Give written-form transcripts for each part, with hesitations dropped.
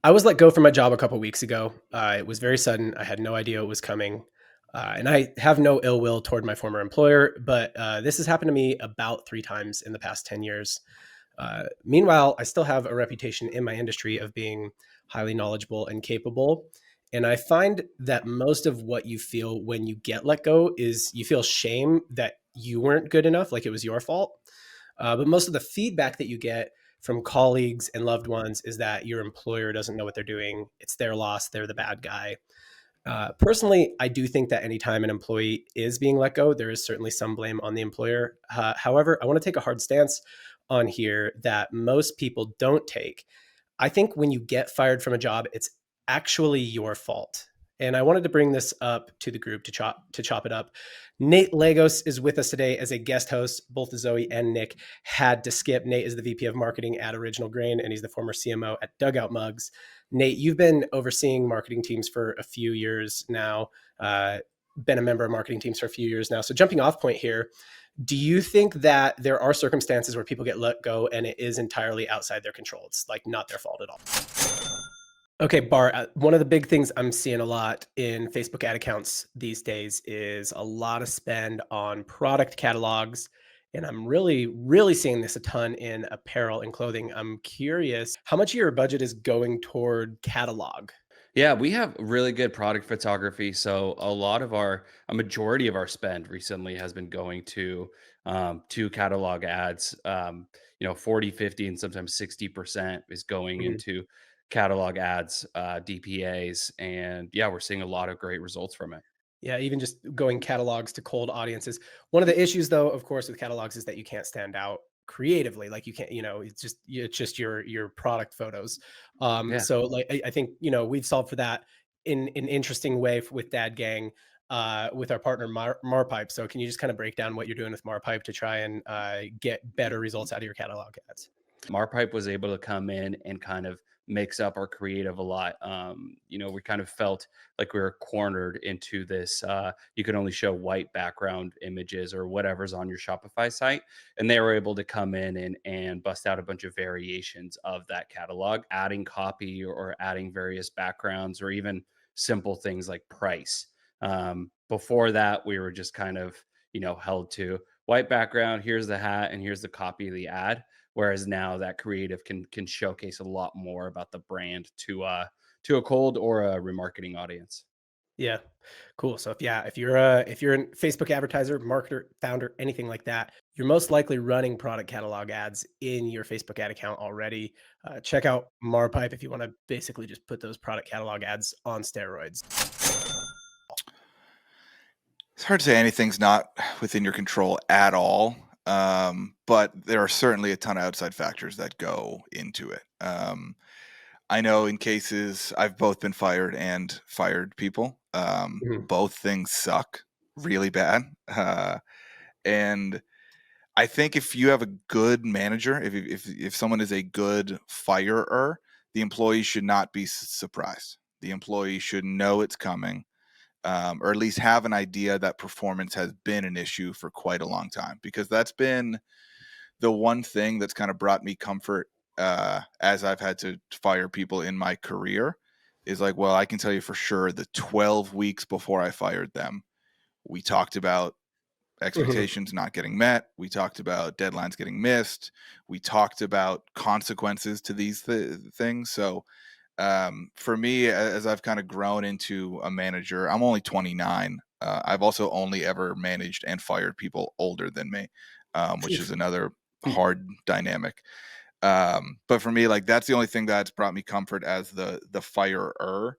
I was let go from my job a couple weeks ago. It was very sudden. I had no idea it was coming. And I have no ill will toward my former employer, but this has happened to me about 3 times in the past 10 years. Meanwhile, I still have a reputation in my industry of being highly knowledgeable and capable. And I find that most of what you feel when you get let go is you feel shame that you weren't good enough, like it was your fault. But most of the feedback that you get from colleagues and loved ones is that your employer doesn't know what they're doing. It's their loss. They're the bad guy. Personally, I do think that anytime an employee is being let go, there is certainly some blame on the employer. However, I want to take a hard stance on here that most people don't take. I think when you get fired from a job, it's actually your fault. And I wanted to bring this up to the group to chop it up. Nate Lagos is with us today as a guest host. Both Zoe and Nick had to skip. Nate is the VP of Marketing at Original Grain, and he's the former CMO at Dugout Mugs. Nate, you've been overseeing marketing teams for a few years now, been a member of marketing teams for a few years now. So jumping off point here, do you think that there are circumstances where people get let go and it is entirely outside their control? It's like not their fault at all. Okay, Bart, one of the big things I'm seeing a lot in Facebook ad accounts these days is a lot of spend on product catalogs. And I'm really seeing this a ton in apparel and clothing. I'm curious how much of your budget is going toward catalog? Yeah, we have really good product photography. So a majority of our spend recently has been going to catalog ads. 40, 50, and sometimes 60% is going Mhm. into catalog ads, DPAs. And yeah, we're seeing a lot of great results from it. Yeah, even just going catalogs to cold audiences. One of the issues, though, of course, with catalogs is that you can't stand out creatively. Like you can't, it's just your product photos. Yeah. So like I think we've solved for that in an interesting way with Dad Gang, with our partner Marpipe. So can you just kind of break down what you're doing with Marpipe to try and get better results out of your catalog ads? Marpipe was able to come in and kind of mix up our creative a lot. We kind of felt like we were cornered into this. You can only show white background images or whatever's on your Shopify site, and they were able to come in and bust out a bunch of variations of that catalog, adding copy or adding various backgrounds or even simple things like price. Before that, we were just kind of held to white background. Here's the hat, and here's the copy of the ad. Whereas now that creative can showcase a lot more about the brand to a cold or a remarketing audience. Yeah. Cool. So if you're a Facebook advertiser, marketer, founder, anything like that, you're most likely running product catalog ads in your Facebook ad account already. Check out Marpipe if you want to basically just put those product catalog ads on steroids. It's hard to say anything's not within your control at all, but there are certainly a ton of outside factors that go into it. I know in cases I've both been fired and fired people. Mhm. Both things suck really bad. And I think if you have a good manager, if someone is a good firer, the employee should not be surprised. The employee should know it's coming, or at least have an idea that performance has been an issue for quite a long time, because that's been the one thing that's kind of brought me comfort as I've had to fire people in my career is like, well, I can tell you for sure the 12 weeks before I fired them, we talked about Mhm. expectations not getting met. We talked about deadlines getting missed. We talked about consequences to these things. So for me, as I've kind of grown into a manager, I'm only 29. I've also only ever managed and fired people older than me, which is another hard dynamic. But for me, like that's the only thing that's brought me comfort as the firer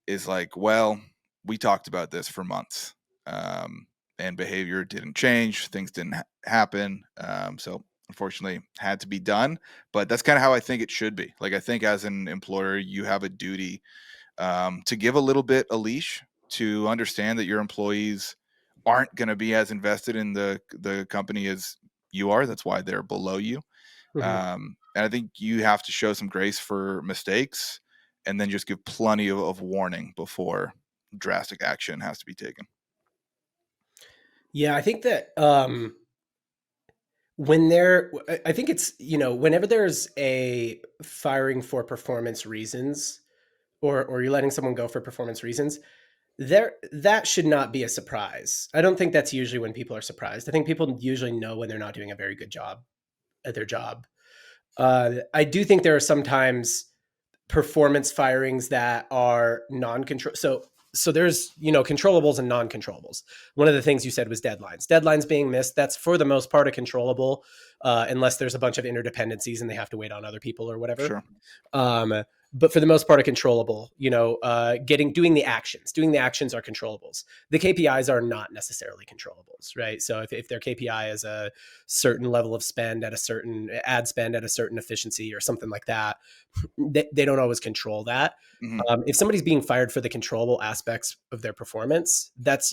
is like, well, we talked about this for months, and behavior didn't change, things didn't happen. So unfortunately, had to be done. But that's kind of how I think it should be. Like I think as an employer, you have a duty to give a little bit a leash to understand that your employees aren't going to be as invested in the company as you are. That's why they're below you. Mhm. And I think you have to show some grace for mistakes and then just give plenty of warning before drastic action has to be taken. Yeah, I think that I think it's, whenever there's a firing for performance reasons, or you're letting someone go for performance reasons, that should not be a surprise. I don't think that's usually when people are surprised. I think people usually know when they're not doing a very good job at their job. I do think there are sometimes performance firings that are non-control. So there's, controllables and non-controllables. One of the things you said was deadlines being missed. That's for the most part a controllable, unless there's a bunch of interdependencies and they have to wait on other people or whatever. Sure. But for the most part, a controllable, doing the actions are controllables. The KPIs are not necessarily controllables, right? So if their KPI is a certain level of spend at a certain ad spend at a certain efficiency or something like that, they don't always control that. Mm-hmm. If somebody's being fired for the controllable aspects of their performance, that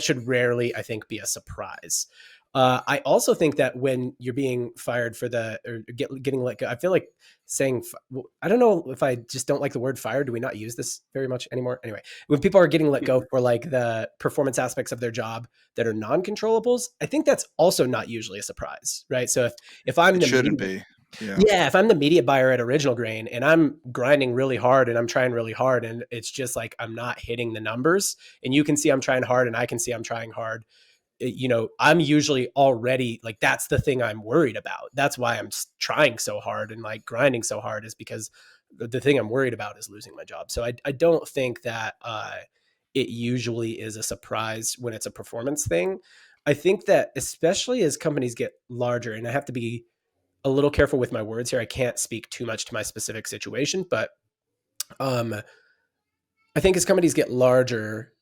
should rarely, I think, be a surprise. I also think that when you're being fired for getting let go, I feel like saying, I don't know if I just don't like the word fired. Do we not use this very much anymore? Anyway, when people are getting let go for like the performance aspects of their job that are non-controllables, I think that's also not usually a surprise, right? So if I'm It shouldn't be. Yeah, if I'm the media buyer at Original Grain and I'm grinding really hard and I'm trying really hard and it's just like I'm not hitting the numbers, and you can see I'm trying hard and I can see I'm trying hard, I'm usually already like, that's the thing I'm worried about. That's why I'm trying so hard and like grinding so hard, is because the thing I'm worried about is losing my job. So I don't think that it usually is a surprise when it's a performance thing. I think that especially as companies get larger, and I have to be a little careful with my words here, I can't speak too much to my specific situation, but I think as companies get larger,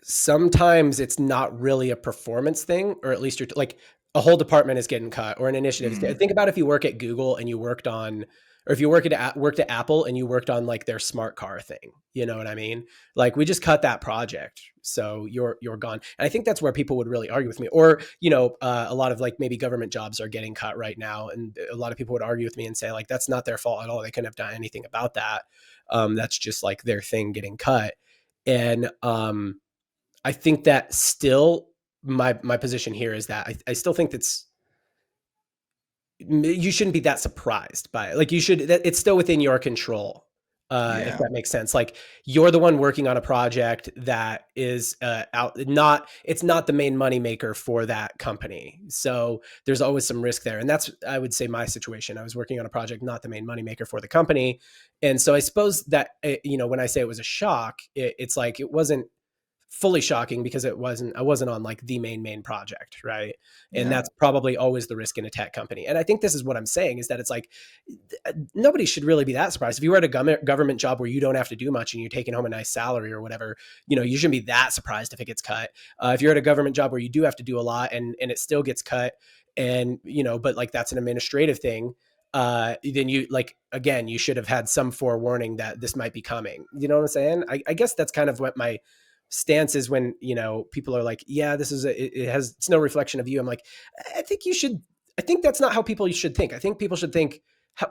sometimes it's not really a performance thing, or at least you're like a whole department is getting cut or an initiative. Mm-hmm. Think about if you work at Google and you worked on, or if you worked at Apple and you worked on like their smart car thing, you know what I mean? Like, we just cut that project, so you're gone. And I think that's where people would really argue with me. Or, a lot of like maybe government jobs are getting cut right now, and a lot of people would argue with me and say like, that's not their fault at all. They couldn't have done anything about that. That's just like their thing getting cut. And, I think that still my position here is that I still think you shouldn't be that surprised by it. Like, it's still within your control. If that makes sense. Like, you're the one working on a project that is it's not the main money maker for that company. So there's always some risk there. And that's, I would say, my situation. I was working on a project, not the main money maker for the company. And so I suppose that, when I say it was a shock, it's like, it wasn't fully shocking because I wasn't on like the main project, right? And that's probably always the risk in a tech company. And I think this is what I'm saying, is that it's like, nobody should really be that surprised. If you were at a government job where you don't have to do much and you're taking home a nice salary or whatever, you shouldn't be that surprised if it gets cut. If you're at a government job where you do have to do a lot and it still gets cut, and but like that's an administrative thing, then you, like, again, you should have had some forewarning that this might be coming. You know what I'm saying? I guess that's kind of what my stance is when, people are like, yeah, this is it's no reflection of you. I'm like, I think that's not how people should think. I think people should think,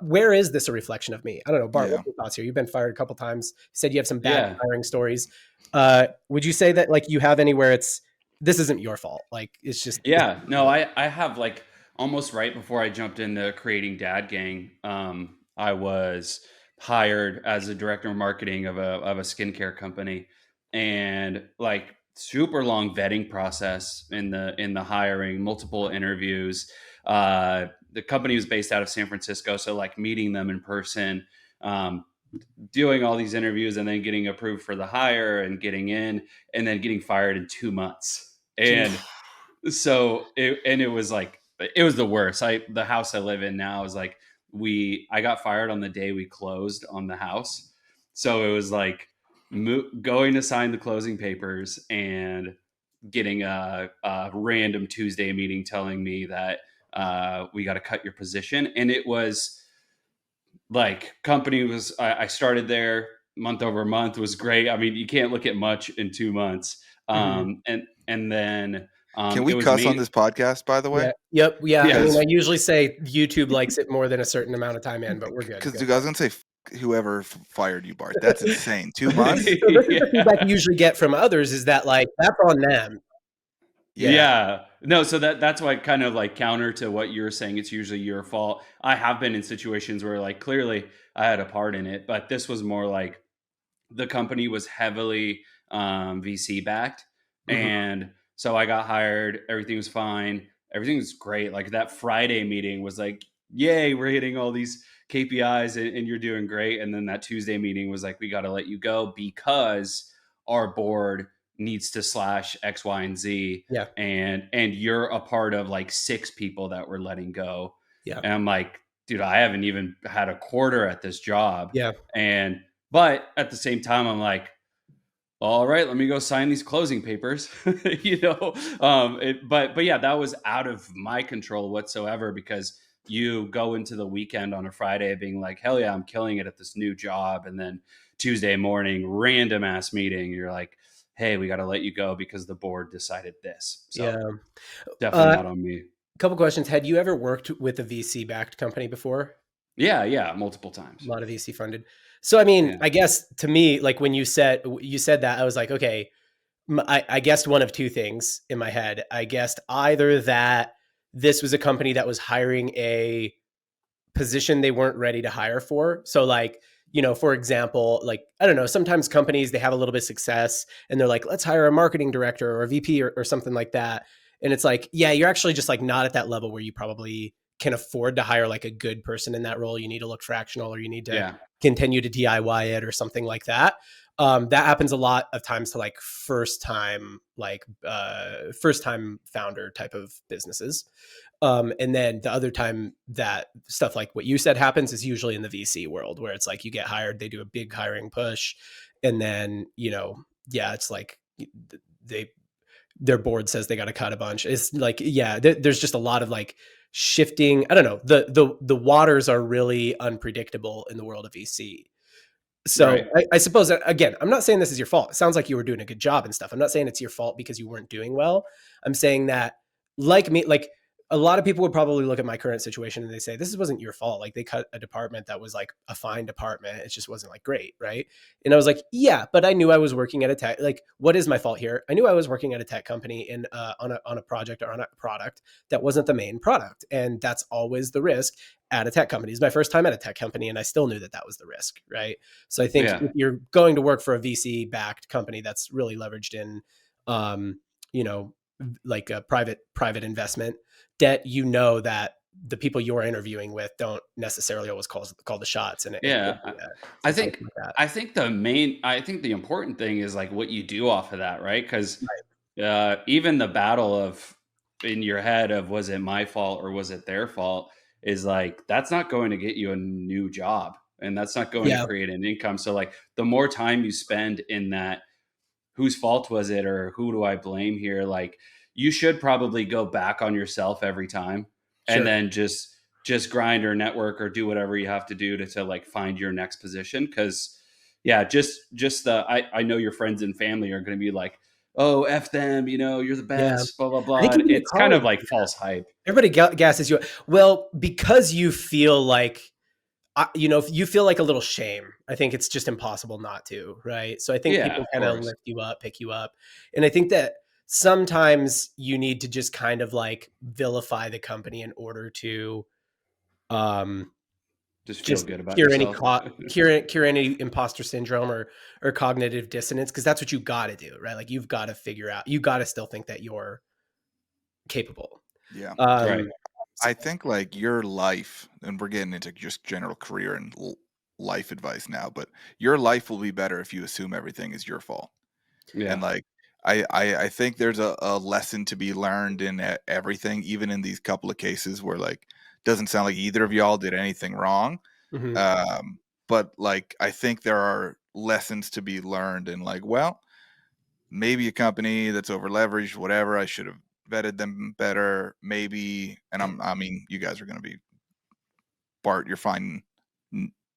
where is this a reflection of me? I don't know. Bart, what's your thoughts here? You've been fired a couple times. You said you have some bad firing stories. Would you say that like you have anywhere this isn't your fault? Like, it's just, no, I have, like, almost right before I jumped into creating Dad Gang, I was hired as a director of marketing of a skincare company, and like super long vetting process in the hiring, multiple interviews. The company was based out of San Francisco, so like meeting them in person, doing all these interviews, and then getting approved for the hire and getting in, and then getting fired in 2 months. And so it was like, it was the worst. The house I live in now is like, I got fired on the day we closed on the house. So it was like going to sign the closing papers and getting a random Tuesday meeting telling me that we got to cut your position. And it was like, I started there, month over month was great. I mean, you can't look at much in 2 months. And then, can we cuss on this podcast, by the way? Yeah. Yep. Yeah. Yes. I mean, I usually say YouTube likes it more than a certain amount of time in, but we're good. Because I was going to say, whoever fired you, Bart, that's insane. 2 months? So this is the feedback you usually get from others, is that like, that's on them. Yeah. No, so that's why kind of like counter to what you're saying. It's usually your fault. I have been in situations where like clearly I had a part in it, but this was more like the company was heavily VC backed, Mhm. and so I got hired. Everything was fine. Everything was great. Like that Friday meeting was like, "Yay, we're hitting all these KPIs, and you're doing great." And then that Tuesday meeting was like, "We got to let you go because our board needs to slash X, Y, and Z, Yeah. and you're a part of like 6 people that we're letting go." Yeah. And I'm like, "Dude, I haven't even had a quarter at this job." Yeah. And but at the same time, I'm like, all right, let me go sign these closing papers. But yeah, that was out of my control whatsoever because you go into the weekend on a Friday being like, hell yeah, I'm killing it at this new job. And then Tuesday morning, random ass meeting. You're like, hey, we got to let you go because the board decided this. So Yeah. definitely Uh, not on me. Couple questions. Had you ever worked with a VC backed company before? Yeah, yeah, multiple A times. lot of VC funded. So I mean, Yeah. I guess to me, like when you said that, I was like, okay, I guessed one of two things in my head. I guessed either that this was a company that was hiring a position they weren't ready to hire for. So like, for example, like, I don't know, sometimes companies, they have a little bit of success and they're like, let's hire a marketing director or a VP or something like that. And it's like, yeah, you're actually just like not at that level where you probably can afford to hire like a good person in that role. You need to look fractional or you need to Yeah. continue to DIY it or something like that. That happens a lot of times to like first time founder type of businesses. And then the other time that stuff like what you said happens is usually in the VC world where it's like you get hired, they do a big hiring push, and then yeah, it's like they their board says they got to cut a bunch. It's like yeah, there's just a lot of like shifting. I don't know. The waters are really unpredictable in the world of VC. So Right. I suppose that, again, I'm not saying this is your fault. It sounds like you were doing a good job and stuff. I'm not saying it's your fault because you weren't doing well. I'm saying that, like me, like a lot of people would probably look at my current situation and they say, this wasn't your fault. Like they cut a department that was like a fine department. It just wasn't like great. Right. And I was like, yeah, but I knew I was working at a tech, like, what is my fault here? I knew I was working at a tech company in on a project or on a product that wasn't the main product. And that's always the risk at a tech company. It's my first time at a tech company. And I still knew that that was the risk. Right. So I think Yeah. if you're going to work for a VC backed company that's really leveraged in, um, you know, like a private investment debt, that the people you're interviewing with don't necessarily always call the shots, and it could Yeah. be a I situation think like that. I think the important thing is like what you do off of that, right? Because Right. even the battle of in your head of was it my fault or was it their fault is like that's not going to get you a new job and that's not going to Yeah. create an income. So like the more time you spend in that whose fault was it or who do I blame here? Like you should probably go back on yourself every time and Sure. then just grind or network or do whatever you have to do to like find your next position. Cause yeah, just the I know your friends and family are gonna be like, oh, F them, you're the Yeah. best, blah, blah, I blah. think And even your it's kind of colleagues like do that. false hype. Everybody gasses you. Well, because you feel like if you feel like a little shame, I think it's just impossible not to, right? So I think Yeah, people of kind of course. lift you up, pick you up. And I think that sometimes you need to just kind of like vilify the company in order to um Just feel just good about cure any yourself. cure any imposter syndrome or cognitive dissonance, because that's what you got to do, right? Like you've got to figure out, you got to still think that you're capable. Yeah. Right. Um I think like your life, and we're getting into just general career and life advice now, but your life will be better if you assume everything is your fault. And Yeah. like, I think there's a lesson to be learned in everything, even in these couple of cases where like doesn't sound like either of y'all did anything wrong. mhm. Um, but like, I think there are lessons to be learned in like, well, maybe a company that's over leveraged, whatever, I should have vetted them better. Maybe, and I mean, you guys are going to be Bart, you're fine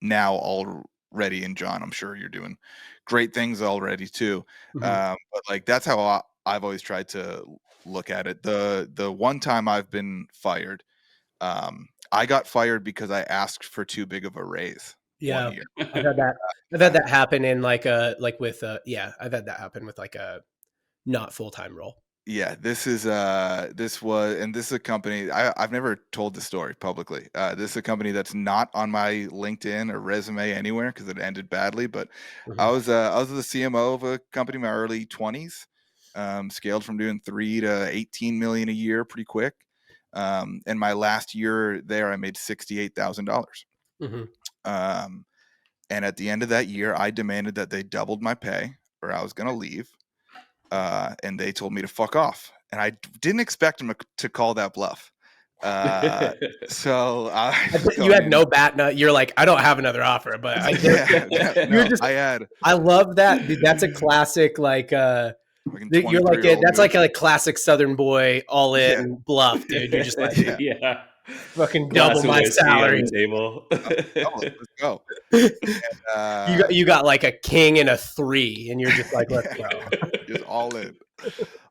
now already, and John, I'm sure you're doing great things already too. Mhm. But like that's how I've always tried to look at it. The one time I've been fired, I got fired because I asked for too big of a raise one Yeah. year. I've had that I've had that happen in like a like with yeah, I've had that happen with like a not full-time role. Yeah, this is a company I've never told the story publicly. This is a company that's not on my LinkedIn or resume anywhere because it ended badly. But Mhm. I was the CMO of a company in my early 20s, scaled from doing 3 to 18 million a year pretty quick. And my last year there, I made $68,000. Mhm. Um, and at the end of that year, I demanded that they doubled my pay or I was going to leave. And they told me to fuck off. And I didn't expect them to call that bluff. Uh, so I was You going had no in. bat nut. You're like, I don't have another offer, but I just, Yeah, you're no, just, I had I love that. Dude, that's a classic, like, fucking you're like, 23-year-old that's like move. a like classic Southern boy all Yeah, in bluff, dude. You're just like, yeah. Yeah. fucking double Glass of my whiskey on the salary. table. Oh, let's go. You got like a king and a 3, and you're just like, let's Yeah, go. just all in.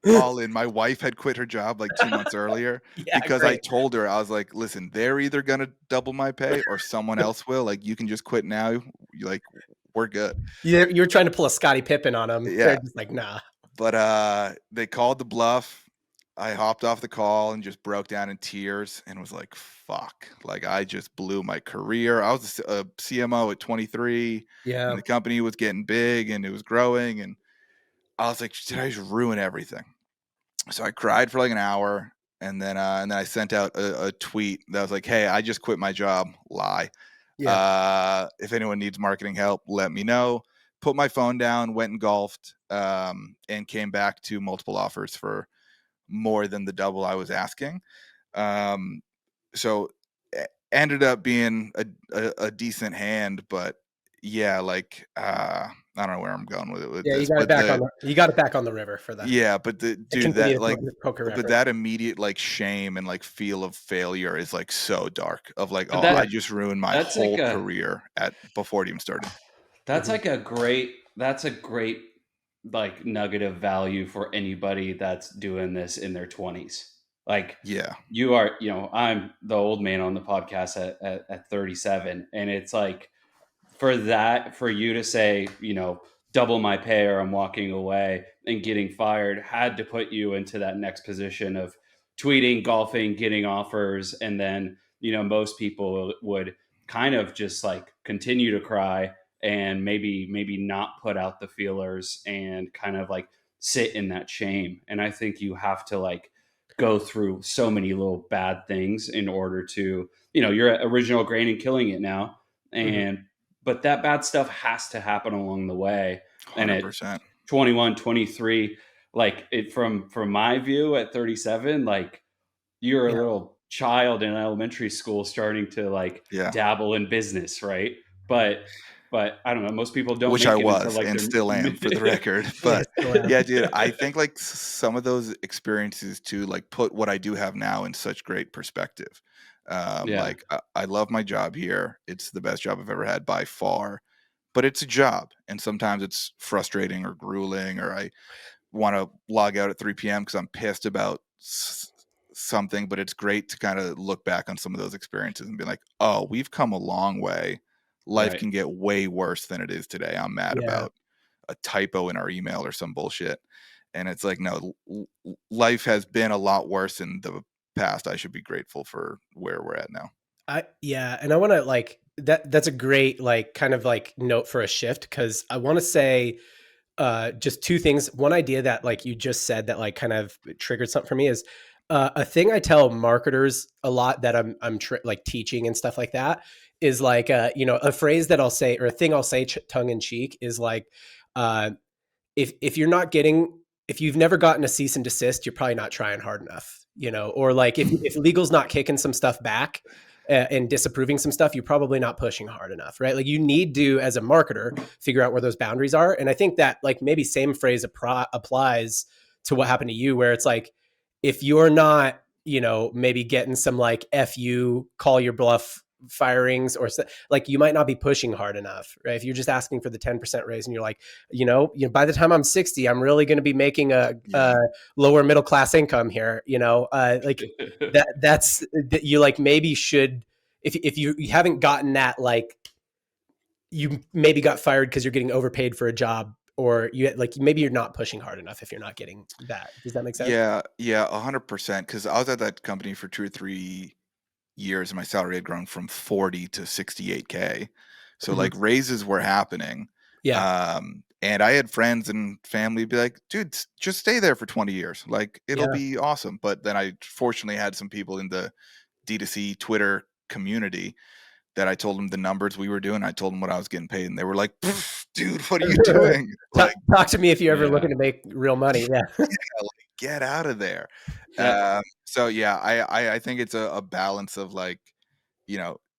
All in. My wife had quit her job like 2 months earlier Yeah, because I great. told her, I was like, listen, they're either gonna double my pay or someone else will. Like, you can just quit now. You like, we're good. You're trying to pull a Scottie Pippen on them. They're Yeah. just like, nah. But they called the bluff. I hopped off the call and just broke down in tears and was like, fuck. Like, I just blew my career. I was a CMO at 23 and Yeah. the company was getting big and it was growing. And I was like, did I just ruin everything? So I cried for like an hour, and then I sent out a tweet that was like, "Hey, I just quit my job." Lie. Yeah. If anyone needs marketing help, let me know. Put my phone down, went and golfed, and came back to multiple offers for more than the double I was asking. Um, so ended up being a decent hand, but yeah, like I don't know where I'm going with it with Yeah, this, but you got it back on the river for the yeah, but to dude, continue that to like, poker but reference. that immediate like shame and like feel of failure is like so dark. Of like, But oh, I Yeah. just ruined my that's like whole a career at before it even started. that's Mhm. like a great like nugget of value for anybody that's doing this in their 20s. Like Yeah, you are, I'm the old man on the podcast at 37, and it's like for you to say, double my pay or I'm walking away and getting fired had to put you into that next position of tweeting, golfing, getting offers. And then, most people would kind of just like continue to cry and maybe not put out the feelers and kind of like sit in that shame. And I think you have to like go through so many little bad things in order to, you're at original grain and killing it now. Mhm. And but that bad stuff has to happen along the way. And at 100%. 21, 23, like it from my view at 37, like you're a Yeah. little child in elementary school starting to like Yeah, dabble in business, right? But I don't know, most people don't which I make it until was like and they're still am for the record. Yeah, But still am. yeah, dude, I think like some of those experiences too, like put what I do have now in such great perspective. yeah, Like I love my job here. It's the best job I've ever had by far, but it's a job, and sometimes it's frustrating or grueling, or I want to log out at 3 p.m. because I'm pissed about something. But it's great to kind of look back on some of those experiences and be like, oh, we've come a long way. Life right. can get way worse than it is today. I'm mad Yeah. about a typo in our email or some bullshit. And it's like, no, life has been a lot worse in the past. I should be grateful for where we're at now. Yeah, and I want to like that's a great like kind of like note for a shift cuz I want to say just two things. One idea that like you just said that like kind of triggered something for me is a thing I tell marketers a lot that like teaching and stuff like that is like a phrase that I'll say or a thing I'll say tongue in cheek is like uh if you're not getting if you've never gotten a cease and desist, you're probably not trying hard enough, or like if legal's not kicking some stuff back and disapproving some stuff, you're probably not pushing hard enough, right? Like you need to, as a marketer, figure out where those boundaries are. And I think that like maybe same phrase applies to what happened to you, where it's like, if you're not, maybe getting some like FU call your bluff firings or like you might not be pushing hard enough, right? If you're just asking for the 10% raise and you're like, by the time I'm 60, I'm really going to be making a Yeah. lower middle class income here, like that's that you like maybe should if you haven't gotten that like you maybe got fired because you're getting overpaid for a job or you like maybe you're not pushing hard enough if you're not getting that. Does that make sense? Yeah, yeah, 100%. Because I was at that company for 2 or 3 years, and my salary had grown from 40 to 68K. So Mhm. like raises were happening. Yeah. And I had friends and family be like, dude, just stay there for 20 years. Like it'll Yeah. be awesome. But then I fortunately had some people in the D2C Twitter community that I told them the numbers we were doing. I told them what I was getting paid, and they were like, dude, what are you doing? Talk, Like, talk to me if you're ever Yeah. looking to make real money. Yeah. yeah, like, get out of there. That So yeah, I think it's a balance of like,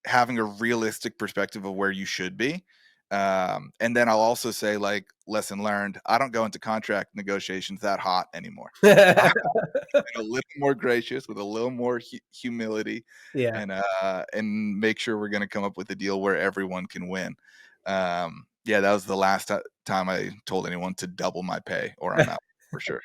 having a realistic perspective of where you should be. And then I'll also say, like, lesson learned, I don't go into contract negotiations that hot anymore. I'm a little more gracious with a little more humility, Yeah. and make sure we're going to come up with a deal where everyone can win. Yeah, that was the last time I told anyone to double my pay, or I'm out for sure.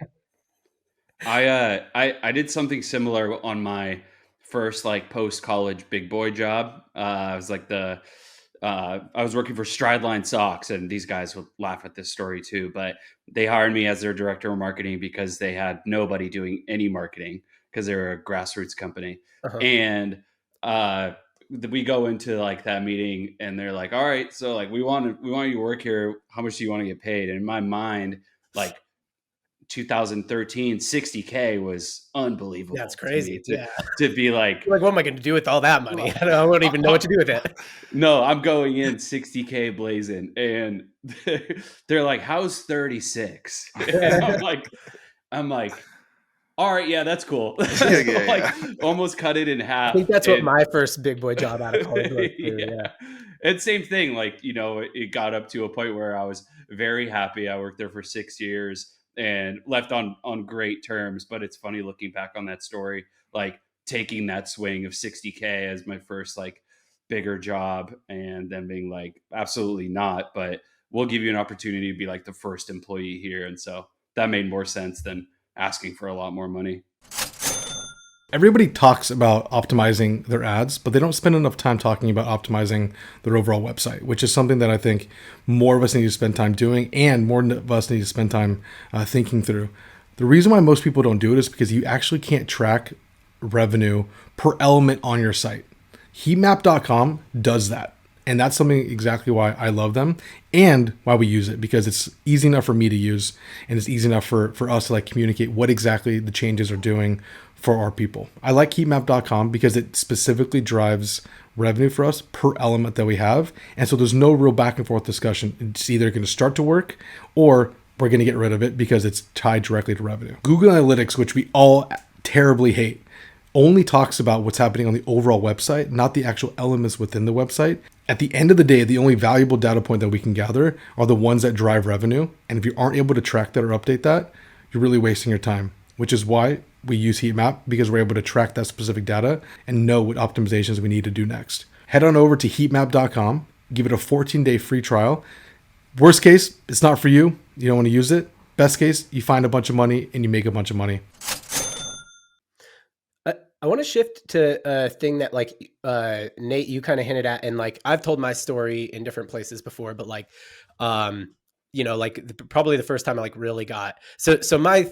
I did something similar on my first like post college big boy job. I was like I was working for Strideline Socks, and these guys would laugh at this story too. But they hired me as their director of marketing because they had nobody doing any marketing because they were a grassroots company. Uh-huh. And uh, we go into like that meeting, and they're like, "All right, so like we want you to work here. How much do you want to get paid?" And in my mind, like 2013 60K was That's unbelievable to me crazy. Yeah. to be like, Like, what am I going to do with all that money? I don't even know what to do with it. no, I'm going in 60K blazing, and they're like, how's 36? And I'm like, all right, yeah, that's cool. Yeah, So yeah, like yeah. almost cut it in I half. think that's what And my first big boy job out of college was too. yeah. Yeah. And same thing, like, it got up to a point where I was very happy. I worked there for 6 years and left on great terms. But it's funny looking back on that story, like taking that swing of 60K as my first like bigger job, and then being like, absolutely not. But we'll give you an opportunity to be like the first employee here. And so that made more sense than asking for a lot more money. Everybody talks about optimizing their ads, but they don't spend enough time talking about optimizing their overall website, which is something that I think more of us need to spend time doing, and more of us need to spend time thinking through. The reason why most people don't do it is because you actually can't track revenue per element on your site. Heatmap.com does that. And that's something exactly why I love them and why we use it, because it's easy enough for me to use, and it's easy enough for us to like communicate what exactly the changes are doing for our people. I like heatmap.com because it specifically drives revenue for us per element that we have. And so there's no real back and forth discussion. It's either going to start to work or we're going to get rid of it because it's tied directly to revenue. Google Analytics, which we all terribly hate, only talks about what's happening on the overall website, not the actual elements within the website. At the end of the day, the only valuable data point that we can gather are the ones that drive revenue. And if you aren't able to track that or update that, you're really wasting your time, which is why we use Heatmap, because we're able to track that specific data and know what optimizations we need to do next. Head on over to heatmap.com, give it a 14-day free trial. Worst case, it's not for you. You don't want to use it. Best case, you find a bunch of money and you make a bunch of money. I want to shift to a thing that like Nate, you kind of hinted at, and like I've told my story in different places before, but like like probably the first time I like really got so my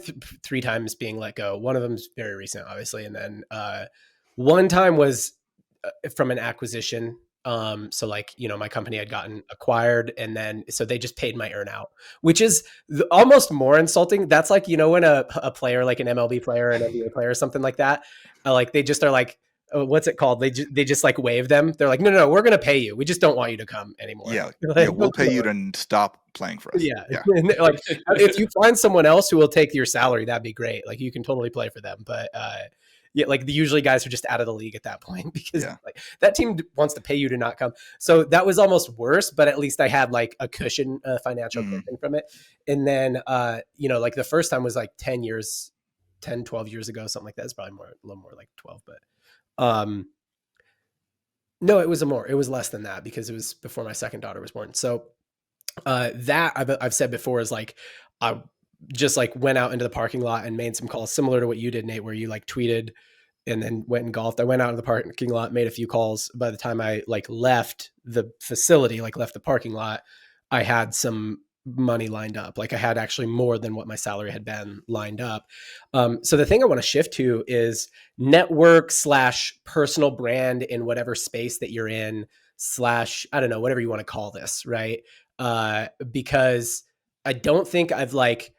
3 times being let go. One of them's very recent, obviously, and then one time was from an acquisition. So like, my company had gotten acquired, and then, so they just paid my earn out, which is almost more insulting. That's like, when a player, like an MLB player, an NBA player, or something like that, like they just are like, what's it called? They just like waive them. They're like, no, we're going to pay you. We just don't want you to come anymore. Yeah, Like, we'll pay you to stop playing for us. yeah. Yeah. Like if you find someone else who will take your salary, that'd be great. Like you can totally play for them. But yeah, like the usually guys are just out of the league at that point because like that team wants to pay you to not come. So that was almost worse, but at least I had like a cushion, financial cushion from it. And then, like the first time was like 10, 12 years ago, something like that. It's probably a little more like 12, but no, it was less than that because it was before my second daughter was born. So that I've said before is like, I just like went out into the parking lot and made some calls similar to what you did, Nate, where you like tweeted and then went and golfed. I went out in the parking lot, made a few calls. By the time I like left the facility, like left the parking lot, I had some money lined up. Like I had actually more than what my salary had been lined up. So the thing I want to shift to is network slash personal brand in whatever space that you're in slash, I don't know, whatever you want to call this. Right. Because I don't think I've like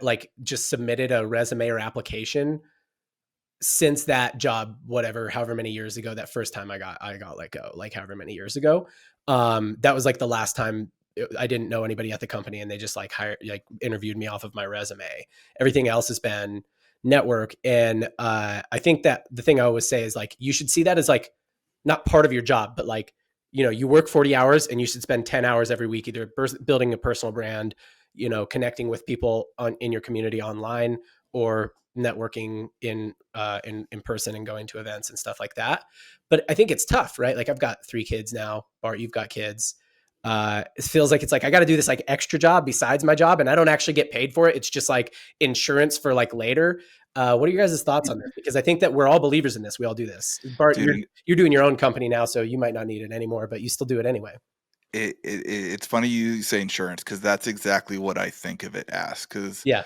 like just submitted a resume or application since that job, whatever, however many years ago, that first time I got let go, like however many years ago. That was like the last time I didn't know anybody at the company and they just like interviewed me off of my resume. Everything else has been network. And I think that the thing I always say is like, you should see that as like not part of your job, but like, you work 40 hours and you should spend 10 hours every week, either building a personal brand, connecting with people in your community online, or networking in person and going to events and stuff like that. But I think it's tough, right? Like I've got 3 kids now. Bart, you've got kids. It feels like it's like I got to do this like extra job besides my job, and I don't actually get paid for it. It's just like insurance for like later. What are your guys' thoughts on this? Because I think that we're all believers in this. We all do this. Bart, Dude, you're doing your own company now, so you might not need it anymore, but you still do it anyway. it's funny you say insurance, because that's exactly what I think of it as. Because Yeah.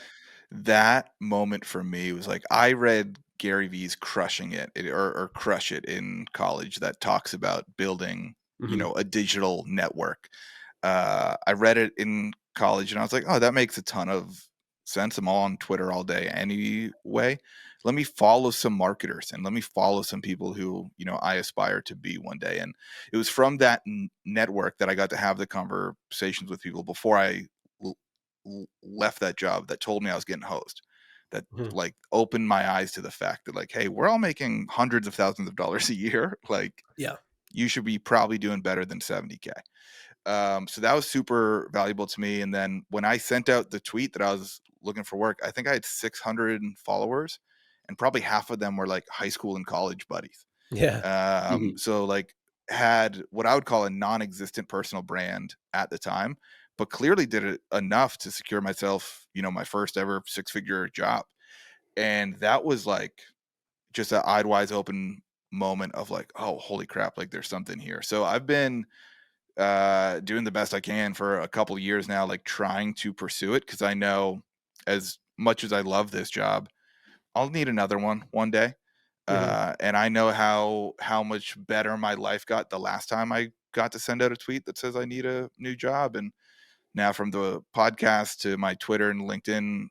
that moment for me was like, I read Gary Vee's Crushing It, or Crush It in college, that talks about building, Mm-hmm. a digital network. I read it in college and I was like, oh, that makes a ton of sense. I'm on Twitter all day anyway. Let me follow some marketers and let me follow some people who, I aspire to be one day. And it was from that network that I got to have the conversations with people before I left that job, that told me I was getting hosed, that Mm-hmm. like opened my eyes to the fact that like, hey, we're all making hundreds of thousands of dollars a year. Like, Yeah. you should be probably doing better than 70K. So that was super valuable to me. And then when I sent out the tweet that I was looking for work, I think I had 600 followers, and probably half of them were like high school and college buddies. Yeah. So like, had what I would call a non-existent personal brand at the time, but clearly did it enough to secure myself, my first ever 6-figure job. And that was like just an eyed wide open moment of like, oh, holy crap, like there's something here. So I've been doing the best I can for a couple years now, like trying to pursue it, because I know, as much as I love this job, I'll need another one day. Mm-hmm. And I know how much better my life got the last time I got to send out a tweet that says I need a new job. And now, from the podcast to my Twitter and LinkedIn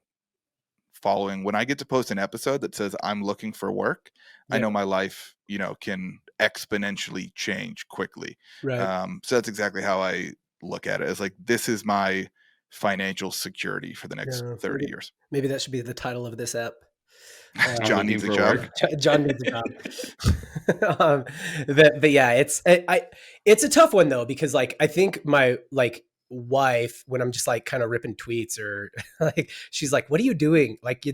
following, when I get to post an episode that says I'm looking for work, I Yeah. know my life, can exponentially change quickly. Right. So that's exactly how I look at it. It's like, this is my financial security for the next Yeah. 30 years. Maybe that should be the title of this app. I'm John looking needs a for job. work. John needs a job. But yeah, it's a tough one though, because like I think my like wife, when I'm just like kind of ripping tweets or like, she's like, "What are you doing? Like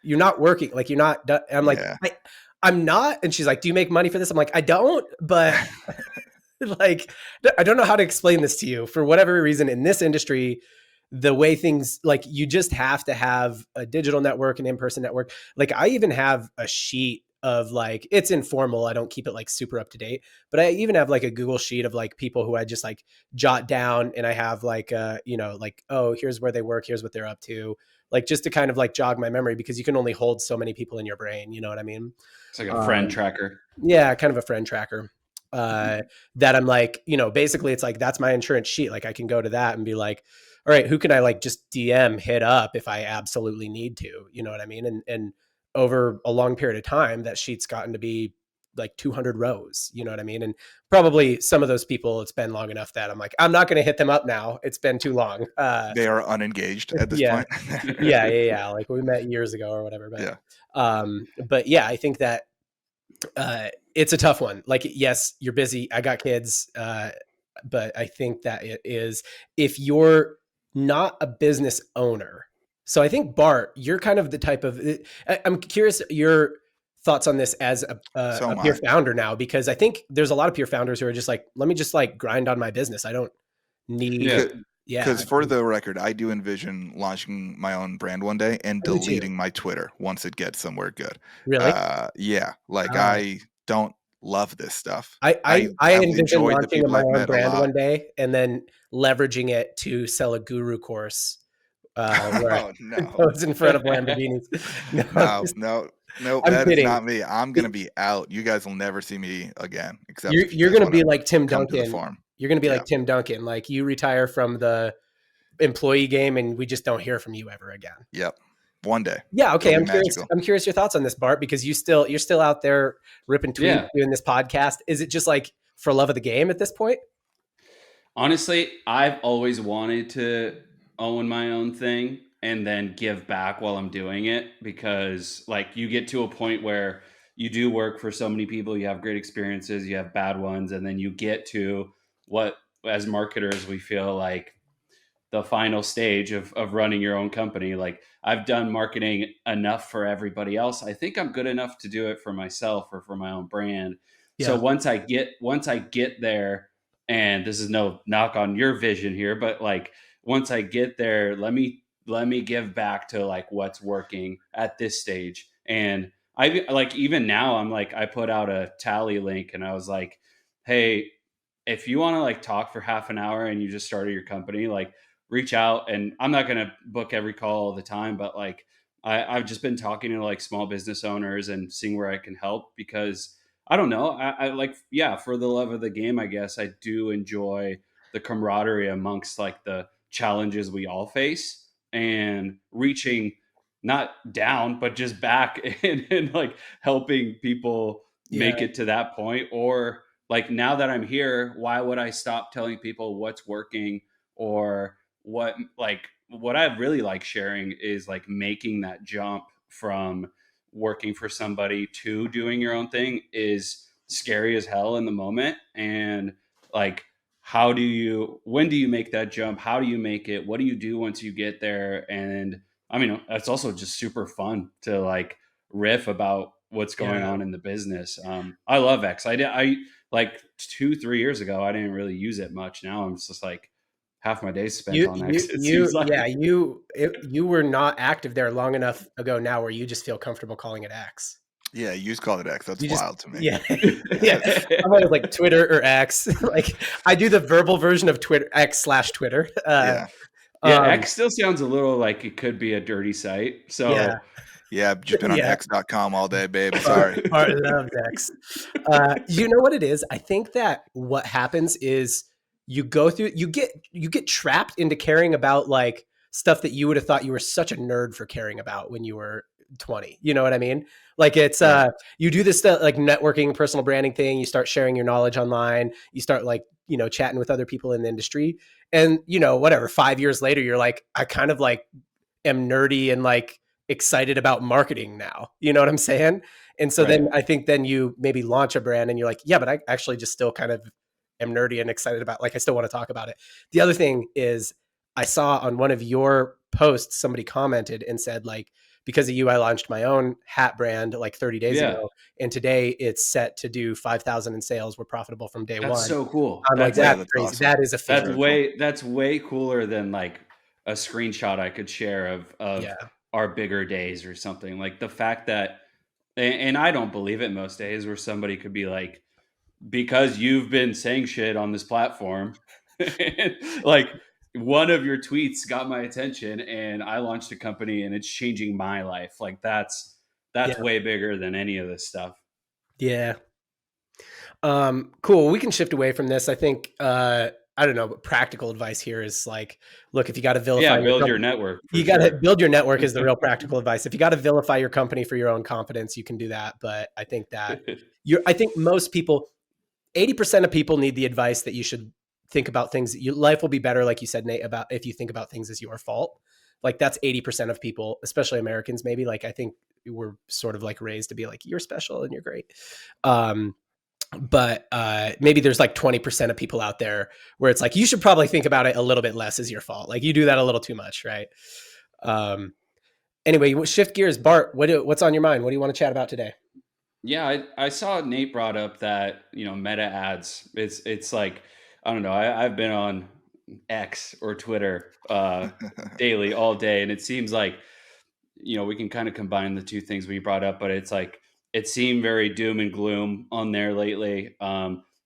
you're not working. Like you're not." And I'm like, Yeah. I'm not. And she's like, "Do you make money for this?" I'm like, "I don't," but like I don't know how to explain this to you. For whatever reason, in this industry, the way things like, you just have to have a digital network, an in-person network. Like I even have a sheet of like, it's informal. I don't keep it like super up to date, but I even have like a Google sheet of like people who I just like jot down, and I have like like, oh, here's where they work, here's what they're up to, like just to kind of like jog my memory, because you can only hold so many people in your brain, you know what I mean? It's like a friend tracker. Yeah, kind of a friend tracker. That I'm like, basically it's like, that's my insurance sheet. Like I can go to that and be like, all right, who can I like just DM hit up if I absolutely need to, you know what I mean? And over a long period of time, that sheet's gotten to be like 200 rows, you know what I mean? And probably some of those people, it's been long enough that I'm like, I'm not going to hit them up now. It's been too long. They are unengaged at this Yeah, point. yeah. Like we met years ago or whatever, Yeah. But yeah, I think that it's a tough one. Like, yes, you're busy. I got kids. But I think that it is, if you're not a business owner. So I think, Bart, you're kind of the type of, I'm curious your thoughts on this as So a am peer I. founder now, because I think there's a lot of peer founders who are just like, let me just like grind on my business. I don't need, Yeah. yeah, Because for the record, I do envision launching my own brand one day and I do too. deleting my Twitter once it gets somewhere good. Really? Yeah, like Uh, I don't love this stuff. I I've envision enjoyed the launching people my I've own met a brand lot. one day and then leveraging it to sell a guru course where Oh I no. pose in front of Lamborghinis. No, No, no, nope, I'm that is kidding. not me. I'm gonna be out. You guys will never see me again, except You're if you you're guys gonna want to be like Tim come to the Duncan. farm. You're gonna be Yeah. like Tim Duncan. Like you retire from the employee game and we just don't hear from you ever again. Yep. One day. Yeah, okay. It'll be I'm curious. magical. I'm curious your thoughts on this, Bart, because you're still out there ripping tweets, Yeah. doing this podcast. Is it just like for love of the game at this point? Honestly, I've always wanted to own my own thing and then give back while I'm doing it, because like you get to a point where you do work for so many people, you have great experiences, you have bad ones, and then you get to what as marketers we feel like the final stage of running your own company. Like I've done marketing enough for everybody else. I think I'm good enough to do it for myself or for my own brand. So Yeah. once I get there, and this is no knock on your vision here, but like once I get there, let me give back to like what's working at this stage. And I like even now I'm like I put out a tally link and I was like, hey, if you want to like talk for half an hour and you just started your company, like reach out. And I'm not going to book every call all the time, but like I've just been talking to like small business owners and seeing where I can help, because I don't know. I like, yeah, for the love of the game, I guess I do enjoy the camaraderie amongst like the challenges we all face, and reaching not down, but just back and like helping people Yeah. make it to that point. Or like now that I'm here, why would I stop telling people what's working? Or what I really like sharing is like making that jump from working for somebody to doing your own thing is scary as hell in the moment. And like, when do you make that jump? How do you make it? What do you do once you get there? And I mean, it's also just super fun to like riff about what's going Yeah. on in the business. I love X. I like 2-3 years ago, I didn't really use it much. Now I'm just like half my days spent on X. It seems like. Yeah, you were not active there long enough ago now where you just feel comfortable calling it X. Yeah, you just call it X. That's You just, wild to me. yeah, yeah. I'm always like Twitter or X. Like I do the verbal version of Twitter, X/Twitter. Yeah. Yeah, X still sounds a little like it could be a dirty site. Yeah, So Yeah, I've just been on yeah. X.com all day, babe. Sorry. Bart loves X. You know what it is? I think that what happens is you get trapped into caring about like stuff that you would have thought you were such a nerd for caring about when you were 20. You know what I mean? Like it's Right. you do this stuff like networking, personal branding thing, you start sharing your knowledge online, you start like, chatting with other people in the industry. And whatever, 5 years later, you're like, I kind of like am nerdy and like excited about marketing now. You know what I'm saying? And so right. then I think then you maybe launch a brand and you're like, yeah, but I actually just still kind of am nerdy and excited about, like, I still want to talk about it. The other thing is I saw on one of your posts, somebody commented and said like, because of you, I launched my own hat brand like 30 days Yeah. ago. And today it's set to do 5,000 in sales. We're profitable from day That's one. so cool. I'm like, That's Yeah, that's that's crazy. awesome. That is That's efficient. really cool. that's way cooler than like a screenshot I could share of Yeah. our bigger days or something. Like the fact that, and I don't believe it most days, where somebody could be like, because you've been saying shit on this platform, like one of your tweets got my attention and I launched a company and it's changing my life. Like that's Yeah. way bigger than any of this stuff. Yeah. Cool. We can shift away from this. I think, I don't know, but practical advice here is like, look, if you got to vilify Yeah, build company, your network. you got to build your network is the real practical advice. If you got to vilify your company for your own confidence, you can do that. But I think that I think most people, 80% of people need the advice that you should think about things. Your life will be better, like you said, Nate, about if you think about things as your fault. Like that's 80% of people, especially Americans, maybe. Like I think we're sort of like raised to be like, you're special and you're great. But maybe there's like 20% of people out there where it's like, you should probably think about it a little bit less as your fault. Like you do that a little too much, right? Anyway, shift gears. Bart, what's on your mind? What do you want to chat about today? Yeah, I saw Nate brought up that, meta ads. It's like, I don't know. I've been on X or Twitter daily all day, and it seems like, we can kind of combine the two things we brought up, but it's like it seemed very doom and gloom on there lately.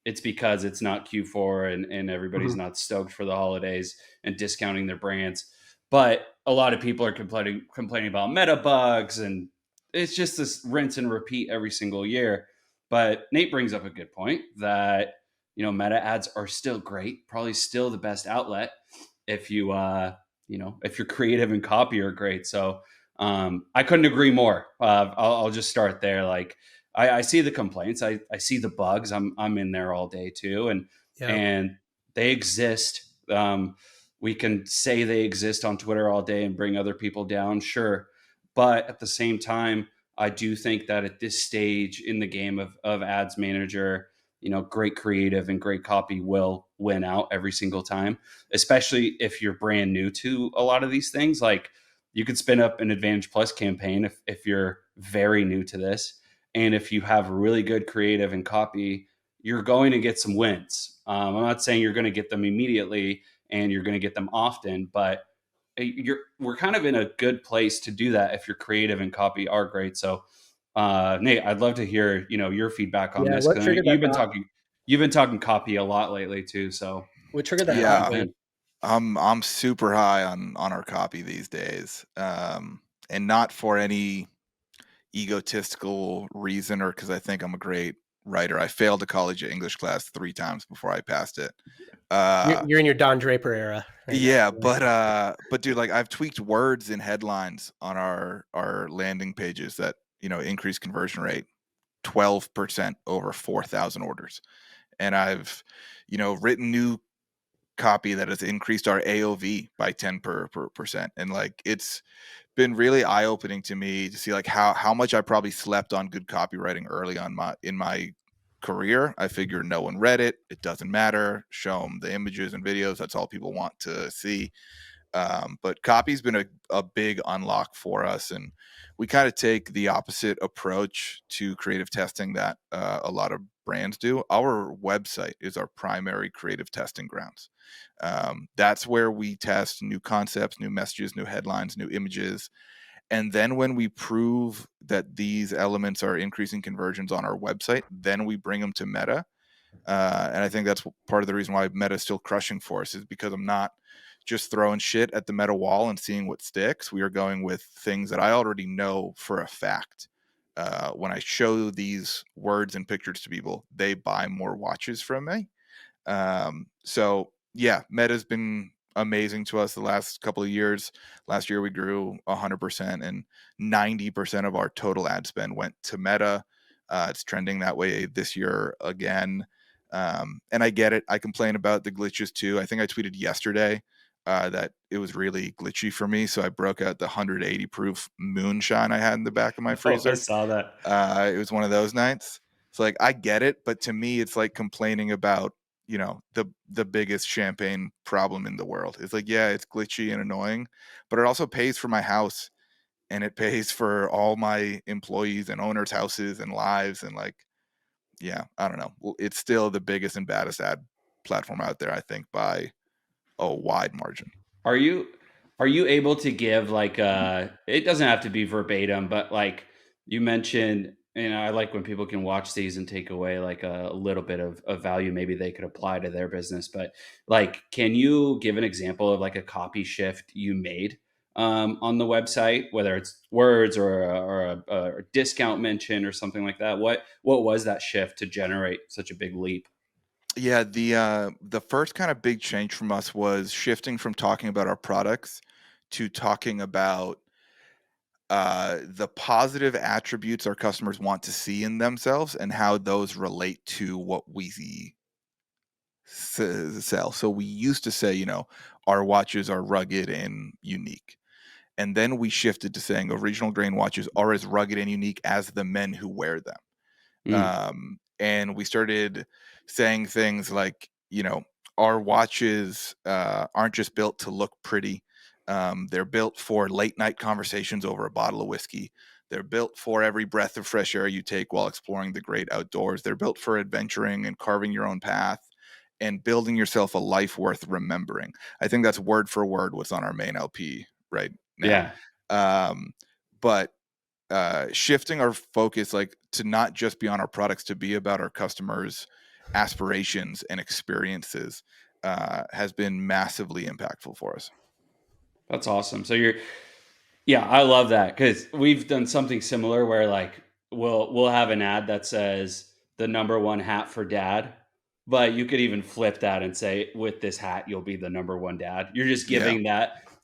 It's because it's not Q4 and everybody's Mhm. not stoked for the holidays and discounting their brands. But a lot of people are complaining about meta bugs, and it's just this rinse and repeat every single year. But Nate brings up a good point that meta ads are still great, probably still the best outlet if if your creative and copy are great. So I couldn't agree more. I'll just start there. Like I see the complaints, I see the bugs. I'm in there all day too, Yeah. and they exist. We can say they exist on Twitter all day and bring other people down, sure, but at the same time, I do think that at this stage in the game of ads manager, great creative and great copy will win out every single time, especially if you're brand new to a lot of these things. Like you could spin up an Advantage Plus campaign if you're very new to this. And if you have really good creative and copy, you're going to get some wins. I'm not saying you're going to get them immediately and you're going to get them often, but we're kind of in a good place to do that if your creative and copy are great. So, Nate, I'd love to hear your feedback on Yeah. this What because triggered that thought? you've been talking copy a lot lately too. So What triggered that yeah, thought jump Yeah, for you? in. I'm super high on our copy these days, and not for any egotistical reason or because I think I'm a great writer. I failed a college English class 3 times before I passed it. You're in your Don Draper era right now. Yeah, but dude, like I've tweaked words in headlines on our landing pages that increase conversion rate 12% over 4,000 orders, and I've written new copy that has increased our AOV by 10%, and like it's been really eye opening to me to see like how much I probably slept on good copywriting early on in my career. I figured no one read it. It doesn't matter. Show them the images and videos. That's all people want to see. But copy's been a big unlock for us, and we kind of take the opposite approach to creative testing that a lot of brands do. Our website is our primary creative testing grounds. That's where we test new concepts, new messages, new headlines, new images. And then when we prove that these elements are increasing conversions on our website, then we bring them to Meta. And I think that's part of the reason why Meta is still crushing for us, is because I'm not just throwing shit at the Meta wall and seeing what sticks. We are going with things that I already know for a fact. When I show these words and pictures to people, they buy more watches from me. So yeah, Meta's been amazing to us the last couple of years. Last year we grew 100%, and 90% of our total ad spend went to Meta. It's trending that way this year again. And I get it. I complain about the glitches too. I think I tweeted yesterday that it was really glitchy for me. So I broke out the 180 proof moonshine I had in the back of my Oh, I freezer. saw that. It was one of those nights. So like I get it, but to me it's like complaining about, the biggest champagne problem in the world. It's like, yeah, it's glitchy and annoying, but it also pays for my house, and it pays for all my employees and owners' houses and lives, and like, yeah, I don't know. Well, it's still the biggest and baddest ad platform out there, I think, by a wide margin. Are you able to give like it doesn't have to be verbatim, but like you mentioned, I like when people can watch these and take away like a little bit of value maybe they could apply to their business. But like, can you give an example of like a copy shift you made on the website, whether it's words or a discount mention or something like that? What was that shift to generate such a big leap? Yeah, the first kind of big change from us was shifting from talking about our products to talking about the positive attributes our customers want to see in themselves and how those relate to what we sell. So we used to say, our watches are rugged and unique. And then we shifted to saying original grain watches are as rugged and unique as the men who wear them. Mm, And we started saying things like, our watches aren't just built to look pretty. They're built for late night conversations over a bottle of whiskey. They're built for every breath of fresh air you take while exploring the great outdoors. They're built for adventuring and carving your own path and building yourself a life worth remembering. I think that's word for word what's on our main LP right now. yeah. Um, but shifting our focus, like, to not just be on our products, to be about our customers' aspirations and experiences, has been massively impactful for us. That's awesome. So yeah, I love that because we've done something similar where like we'll have an ad that says the number one hat for dad, but you could even flip that and say with this hat you'll be the number one dad. Yeah.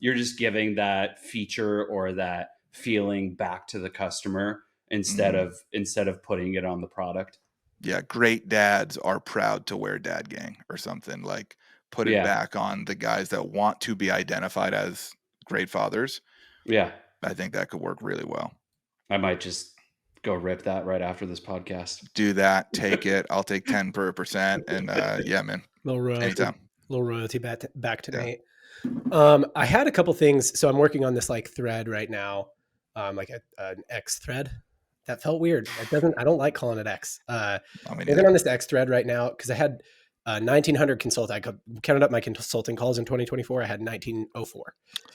You're just giving that feature or that feeling back to the customer Mhm. instead of putting it on the product. Yeah, great dads are proud to wear dad gang or something, like, put it Yeah. back on the guys that want to be identified as great fathers. Yeah. I think that could work really well. I might just go rip that right after this podcast. Do that, take it. I'll take 10%, and yeah, man, anytime. Little royalty back to Yeah. Nate. I had a couple things. So I'm working on this like thread right now, like an X thread. That felt weird. I don't like calling it X. I mean, Working on this X thread right now because I had 1,900 consult. I counted up my consulting calls in 2024. I had 1,904.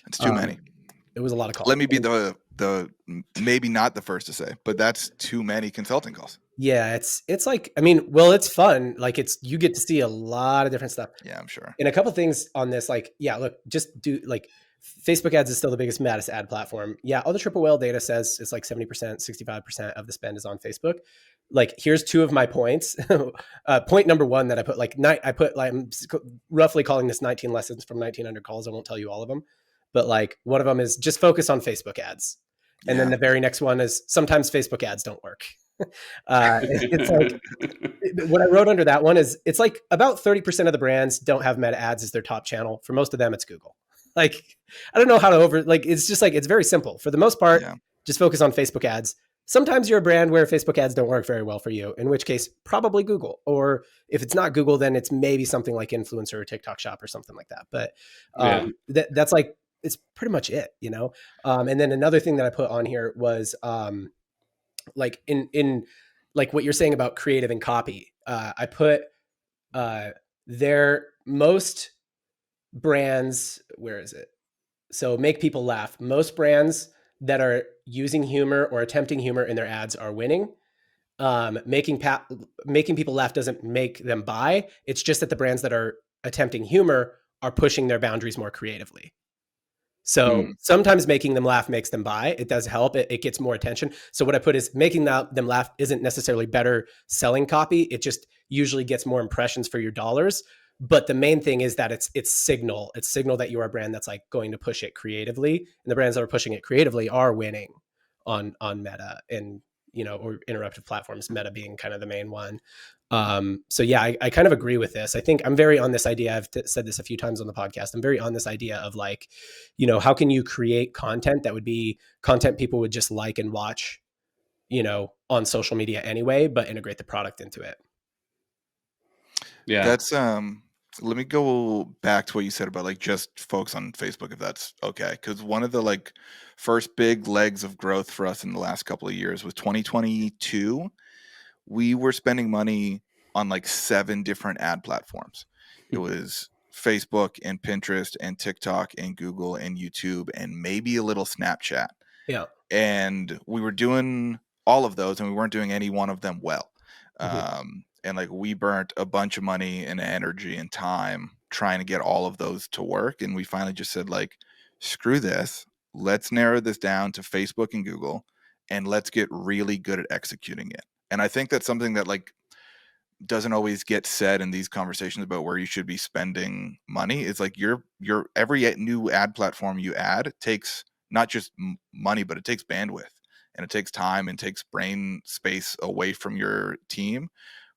it's too many. It was a lot of calls. Let me be the maybe not the first to say, but that's too many consulting calls. Yeah, it's like, I mean, well, it's fun. Like you get to see a lot of different stuff. Yeah, I'm sure. And a couple things on this, like, yeah, look, just do like Facebook ads is still the biggest, maddest ad platform. Yeah, all the triple whale data says it's like 70%, 65% of the spend is on Facebook. Like, here's two of my points. Point number one that I put I'm roughly calling this 19 lessons from 1,900 calls. I won't tell you all of them, but like one of them is just focus on Facebook ads. And then the very next one is sometimes Facebook ads don't work. It's like what I wrote under that one is it's like about 30% of the brands don't have meta ads as their top channel. For most of them, it's Google. Like, I don't know how to it's just like, it's very simple. For the most part, just focus on Facebook ads. Sometimes you're a brand where Facebook ads don't work very well for you, in which case probably Google, or if it's not Google, then it's maybe something like Influencer or TikTok Shop or something like that. But that's like, it's pretty much it, you know? And then another thing that I put on here was, like in like what you're saying about creative and copy, I put their most brands, where is it? So make people laugh. Most brands that are using humor or attempting humor in their ads are winning. Making people laugh doesn't make them buy. It's just that the brands that are attempting humor are pushing their boundaries more creatively. So sometimes making them laugh makes them buy. It does help. It gets more attention. So what I put is making them laugh isn't necessarily better selling copy. It just usually gets more impressions for your dollars. But the main thing is that it's signal. It's signal that you are a brand that's like going to push it creatively. And the brands that are pushing it creatively are winning on Meta and, you know, or interruptive platforms, Meta being kind of the main one. So yeah, I kind of agree with this. I think I'm very on this idea. I've said this a few times on the podcast. I'm very on this idea of like, you know, how can you create content that would be content people would just like and watch, you know, on social media anyway, but integrate the product into it. Yeah. That's let me go back to what you said about like just focus on Facebook, if that's okay. Because one of the like first big legs of growth for us in the last couple of years was 2022. We were spending money on like 7 different ad platforms. It was Facebook and Pinterest and TikTok and Google and YouTube and maybe a little Snapchat. Yeah. And we were doing all of those and we weren't doing any one of them well. And like we burnt a bunch of money and energy and time trying to get all of those to work. And we finally just said like, screw this. Let's narrow this down to Facebook and Google and let's get really good at executing it. And I think that's something that like doesn't always get said in these conversations about where you should be spending money. It's like your every new ad platform you add takes not just money, but it takes bandwidth and it takes time and takes brain space away from your team.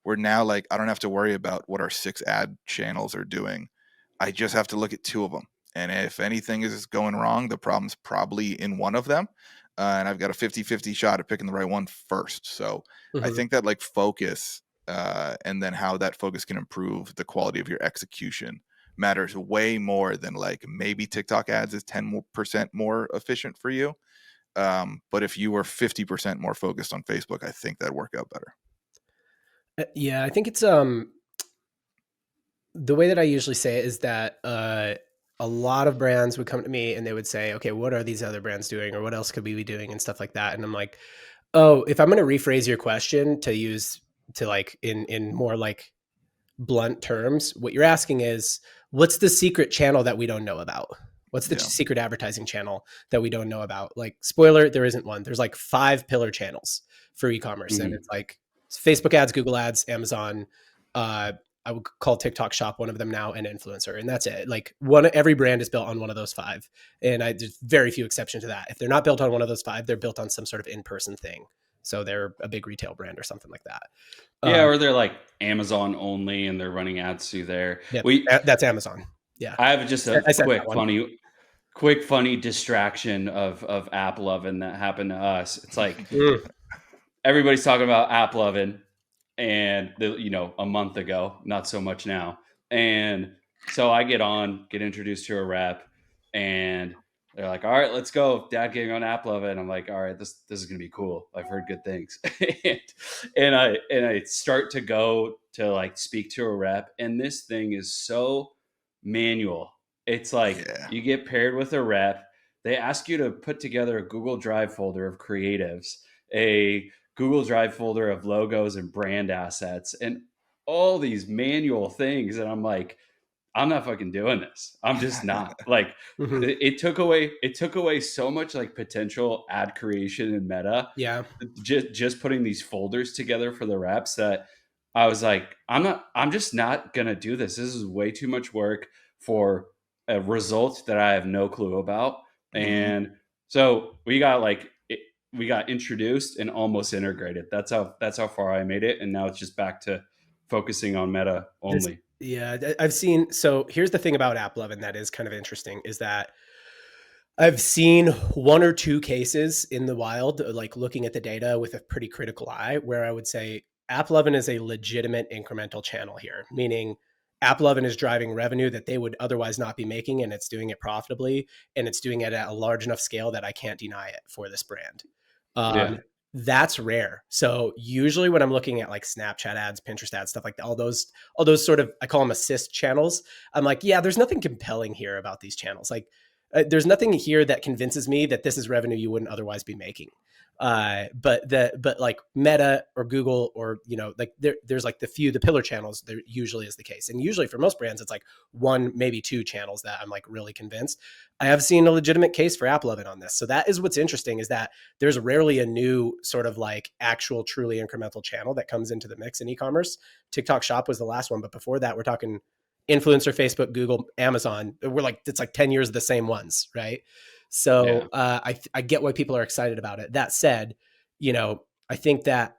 We're now like, I don't have to worry about what our 6 ad channels are doing. I just have to look at 2 of them. And if anything is going wrong, the problem's probably in one of them. And I've got a 50-50 shot at picking the right one first. So I think that like focus and then how that focus can improve the quality of your execution matters way more than like maybe TikTok ads is 10% more efficient for you. But if you were 50% more focused on Facebook, I think that'd work out better. Yeah, I think it's the way that I usually say it is that a lot of brands would come to me and they would say, okay, what are these other brands doing, or what else could we be doing, and stuff like that. And I'm like, oh, if I'm going to rephrase your question to use to like in more like blunt terms, what you're asking is, what's the secret channel that we don't know about? What's the Yeah. secret advertising channel that we don't know about? Like, spoiler, there isn't one. There's like 5 pillar channels for e-commerce, and it's like Facebook ads, Google ads, Amazon. I would call TikTok Shop one of them now, and influencer, and that's it. Like every brand is built on one of those 5, and there's very few exceptions to that. If they're not built on one of those 5, they're built on some sort of in-person thing. So they're a big retail brand or something like that. Yeah, or they're like Amazon only and they're running ads through there. Yeah, that's Amazon. Yeah. I have just a I said that one. quick funny distraction of app loving that happened to us. It's like everybody's talking about app loving, and a month ago, not so much now. And so I get introduced to a rep, and they're like, all right, let's go. Dad getting on app loving. I'm like, all right, this is gonna be cool. I've heard good things. and I start to go to like speak to a rep, and this thing is so manual. It's like you get paired with a rep. They ask you to put together a Google Drive folder of creatives, a Google Drive folder of logos and brand assets, and all these manual things. And I'm like, I'm not fucking doing this. I'm just not. Like it took away so much like potential ad creation in Meta. Yeah. Just putting these folders together for the reps, that I was like, I'm just not gonna do this. This is way too much work for a result that I have no clue about. And so we got introduced and almost integrated. That's how far I made it. And now it's just back to focusing on Meta only. I've seen. So here's the thing about AppLovin that is kind of interesting, is that I've seen 1 or 2 cases in the wild, like looking at the data with a pretty critical eye, where I would say AppLovin is a legitimate incremental channel here, meaning AppLovin is driving revenue that they would otherwise not be making, and it's doing it profitably, and it's doing it at a large enough scale that I can't deny it for this brand. That's rare. So usually when I'm looking at like Snapchat ads, Pinterest ads, stuff like that, all those sort of, I call them assist channels. I'm like, yeah, there's nothing compelling here about these channels. Like there's nothing here that convinces me that this is revenue you wouldn't otherwise be making. But like Meta or Google, or like there's like the pillar channels, there usually is the case. And usually for most brands, it's like 1, maybe 2 channels that I'm like really convinced. I have seen a legitimate case for AppLovin on this. So that is what's interesting, is that there's rarely a new sort of like actual truly incremental channel that comes into the mix in e-commerce. TikTok Shop was the last one, but before that, we're talking influencer, Facebook, Google, Amazon. It's like 10 years of the same ones, right? So I get why people are excited about it. That said, I think that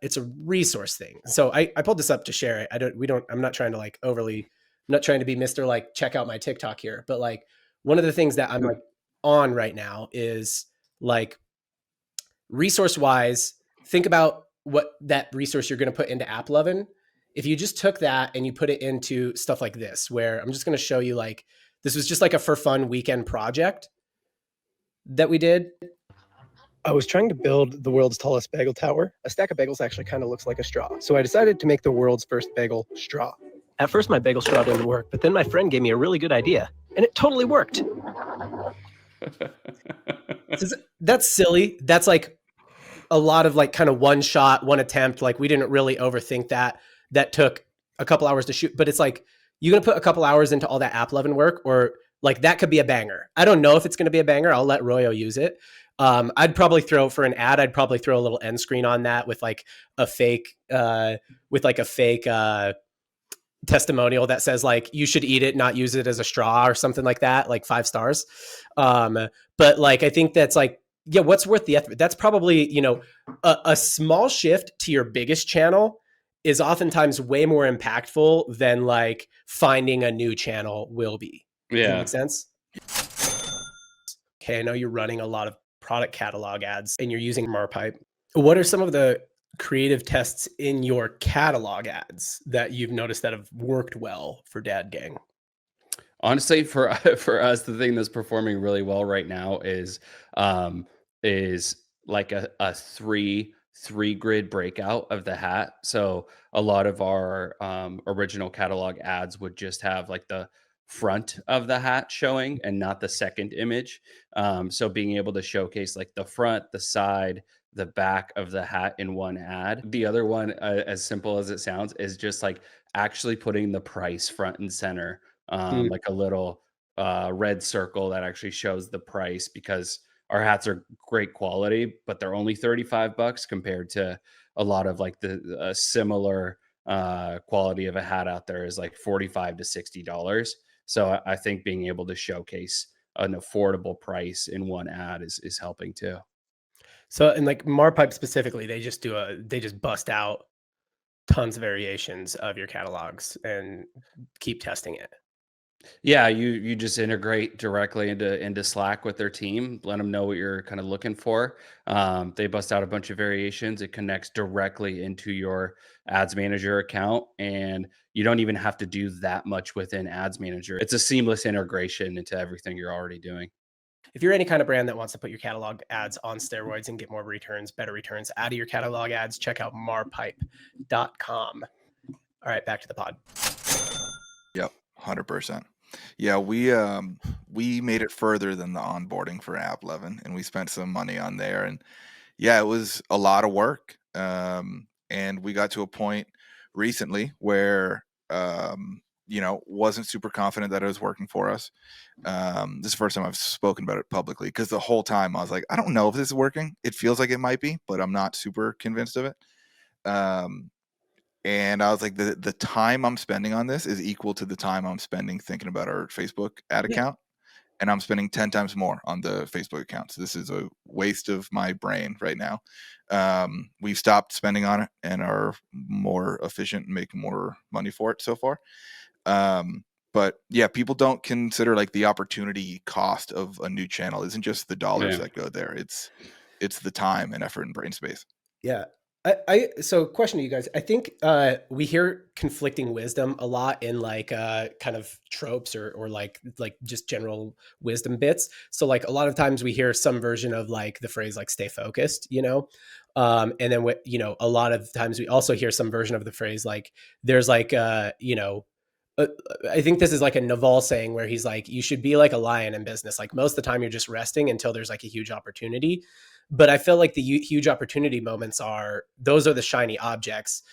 it's a resource thing. So I pulled this up to share it. I'm not trying to like I'm not trying to be Mr. like check out my TikTok here, but like one of the things that I'm like on right now is like resource wise, think about what that resource you're going to put into AppLovin. If you just took that and you put it into stuff like this, where I'm just going to show you, like, this was just like a for fun weekend project that we did. I was trying to build the world's tallest bagel tower. A stack of bagels actually kind of looks like a straw. So I decided to make the world's first bagel straw. At first, my bagel straw didn't work, but then my friend gave me a really good idea, and it totally worked. That's silly. That's like a lot of like kind of one shot, one attempt. Like we didn't really overthink that. That took a couple hours to shoot, but it's like, you're going to put a couple hours into all that AppLovin work, or like that could be a banger. I don't know if it's going to be a banger. I'll let Royo use it. I'd probably throw for an ad. I'd probably throw a little end screen on that with like a fake, testimonial that says like, you should eat it, not use it as a straw, or something like that, like 5 stars. But like, I think that's like, yeah, what's worth the effort? That's probably, a small shift to your biggest channel is oftentimes way more impactful than like finding a new channel will be. Does that make sense? Okay, I know you're running a lot of product catalog ads and you're using Marpipe. What are some of the creative tests in your catalog ads that you've noticed that have worked well for Dad Gang? Honestly, for us, the thing that's performing really well right now is like a three grid breakout of the hat. So a lot of our original catalog ads would just have like the front of the hat showing and not the second image. So being able to showcase like the front, the side, the back of the hat in one ad. The other one, as simple as it sounds, is just like actually putting the price front and center, Mm. like a little red circle that actually shows the price, because our hats are great quality, but they're only $35 compared to a lot of like the similar quality of a hat out there is like $45 to $60. So I think being able to showcase an affordable price in one ad is helping too. So, and like Marpipe specifically, they just bust out tons of variations of your catalogs and keep testing it. Yeah, you just integrate directly into Slack with their team, let them know what you're kind of looking for. They bust out a bunch of variations. It connects directly into your Ads Manager account, and you don't even have to do that much within Ads Manager. It's a seamless integration into everything you're already doing. If you're any kind of brand that wants to put your catalog ads on steroids and get more returns, better returns out of your catalog ads, check out marpipe.com. All right, back to the pod. Yep, 100%. Yeah, we made it further than the onboarding for App11, and we spent some money on there, and yeah, it was a lot of work. And we got to a point recently where wasn't super confident that it was working for us. This is the first time I've spoken about it publicly, because the whole time I was like, I don't know if this is working. It feels like it might be, but I'm not super convinced of it. And I was like, the time I'm spending on this is equal to the time I'm spending thinking about our Facebook ad account. And I'm spending 10 times more on the Facebook account. So this is a waste of my brain right now. We've stopped spending on it and are more efficient and making more money for it so far. But yeah, people don't consider like the opportunity cost of a new channel isn't just the dollars that go there. It's the time and effort and brain space. Yeah. So question to you guys. I think we hear conflicting wisdom a lot in like kind of tropes or like just general wisdom bits. So like a lot of times we hear some version of like the phrase like stay focused, and then a lot of times we also hear some version of the phrase like there's like I think this is like a Naval saying where he's like, you should be like a lion in business. Like most of the time you're just resting until there's like a huge opportunity. But I feel like the huge opportunity moments those are the shiny objects,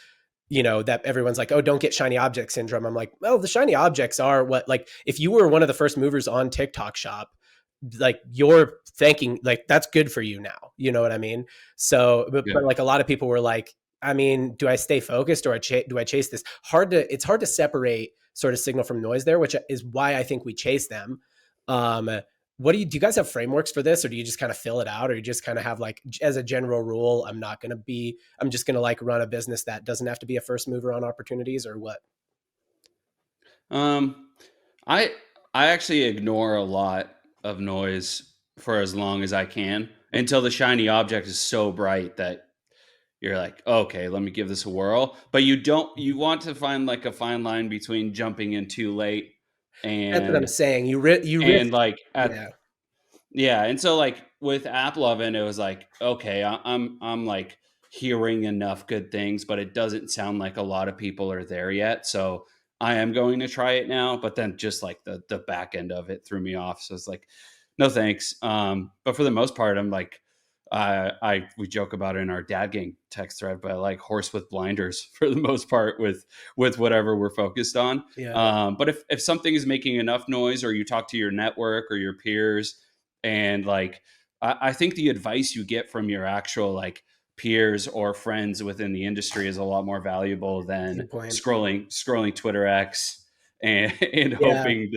that everyone's like, oh, don't get shiny object syndrome. I'm like, well, the shiny objects are what, like, if you were one of the first movers on TikTok Shop, like you're thanking, like, that's good for you now. You know what I mean? So, but like a lot of people were like, I mean, do I stay focused or do I chase this? It's hard to separate sort of signal from noise there, which is why I think we chase them. Do you guys have frameworks for this, or do you just kind of fill it out, or you just kind of have like, as a general rule, I'm just going to like run a business that doesn't have to be a first mover on opportunities, or what? I actually ignore a lot of noise for as long as I can until the shiny object is so bright that you're like, okay, let me give this a whirl. But you want to find like a fine line between jumping in too late and that's what I'm saying. You and like yeah. And so like with App11, it was like, okay, I'm like hearing enough good things, but it doesn't sound like a lot of people are there yet. So I am going to try it now. But then just like the back end of it threw me off. So it's like, no thanks. But for the most part, I'm like, we joke about it in our dad gang text thread, but I like horse with blinders for the most part with whatever we're focused on. Yeah. But if something is making enough noise, or you talk to your network or your peers, and like, I think the advice you get from your actual like peers or friends within the industry is a lot more valuable than scrolling Twitter X and hoping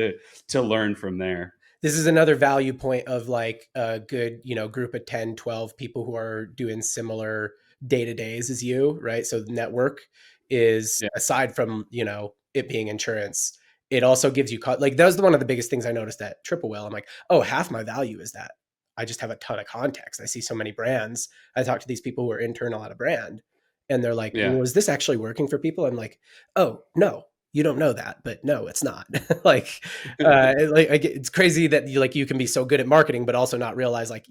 to learn from there. This is another value point of like a good, group of 10, 12 people who are doing similar day-to-days as you, right? So the network is, aside from, it being insurance, it also gives you, like, that was one of the biggest things I noticed at Triple Whale. I'm like, oh, half my value is that I just have a ton of context. I see so many brands. I talk to these people who are internal at a brand, and they're like, well, is this actually working for people? I'm like, oh, no. You don't know that, but no, it's not. like it's crazy that you can be so good at marketing, but also not realize blank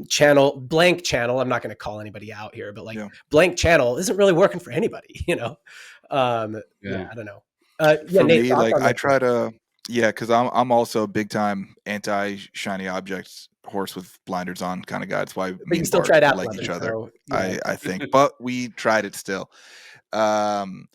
channel. I'm not going to call anybody out here, but blank channel isn't really working for anybody, I don't know. For me, like I try to Yeah, because I'm also a big time anti shiny objects horse with blinders on kind of guy. That's why But me you and still Bart tried app like each loving, other. so yeah. I think, but we tried it still. Um,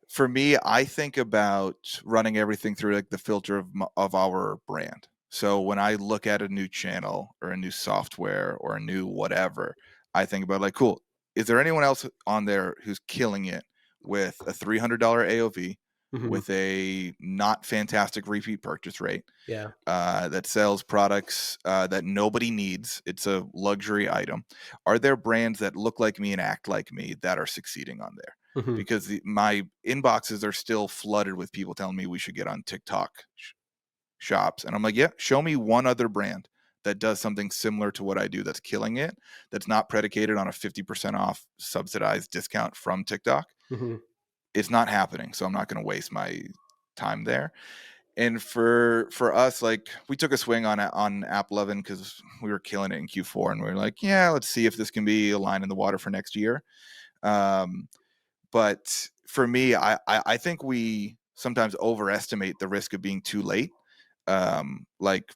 for me, I think about running everything through like the filter of our brand. So when I look at a new channel or a new software or a new whatever, I think about like, cool, is there anyone else on there who's killing it with a $300 AOV, Mhm. with a not fantastic repeat purchase rate, Yeah. that sells products that nobody needs? It's a luxury item. Are there brands that look like me and act like me that are succeeding on there? Mhm. Because my inboxes are still flooded with people telling me we should get on TikTok shops. And I'm like, yeah, show me one other brand that does something similar to what I do that's killing it, that's not predicated on a 50% off subsidized discount from TikTok. Mhm. It's not happening. So I'm not going to waste my time there. And for us, like, we took a swing on App 11 because we were killing it in Q4, and we were like, yeah, let's see if this can be a line in the water for next year. But for me, I think we sometimes overestimate the risk of being too late. Like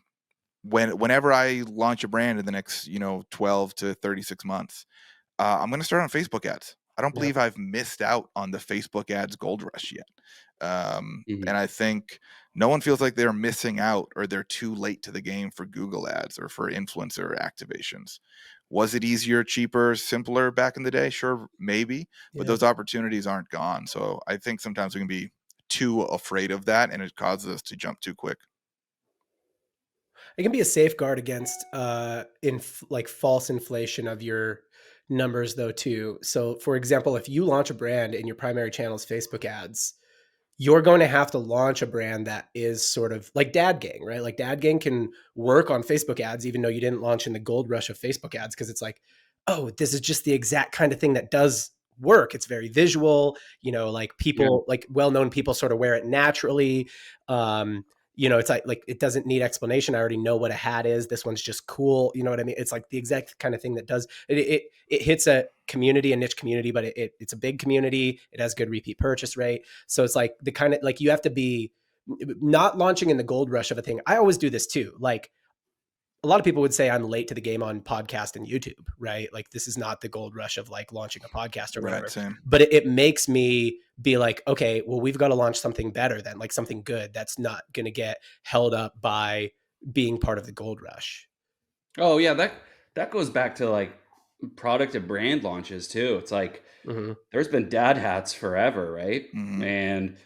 whenever I launch a brand in the next 12 to 36 months, I'm going to start on Facebook ads. I don't Yep. believe I've missed out on the Facebook ads gold rush yet. And I think no one feels like they're missing out or they're too late to the game for Google ads or for influencer activations. Was it easier, cheaper, simpler back in the day? Sure, maybe, but Yeah. those opportunities aren't gone. So I think sometimes we can be too afraid of that, and it causes us to jump too quick. It can be a safeguard against like false inflation of your numbers though too. So for example, if you launch a brand and your primary channel is Facebook ads, you're going to have to launch a brand that is sort of like Dad Gang, right? Like Dad Gang can work on Facebook ads, even though you didn't launch in the gold rush of Facebook ads, because it's like, oh, this is just the exact kind of thing that does work. It's very visual, like people, like well-known people sort of wear it naturally. Um, it's like it doesn't need explanation. I already know what a hat is. This one's just cool. You know what I mean? It's like the exact kind of thing that does it hits a community, a niche community, but it's a big community. It has good repeat purchase rate. So it's like the kind of like you have to be not launching in the gold rush of a thing. I always do this too. Like a lot of people would say I'm late to the game on podcast and YouTube, right? Like this is not the gold rush of like launching a podcast or whatever. Right, same. But it makes me be like, okay, well, we've got to launch something better then, like something good that's not going to get held up by being part of the gold rush. Oh yeah, that goes back to like product and brand launches too. It's like there's been dad hats forever, right? Mhm. And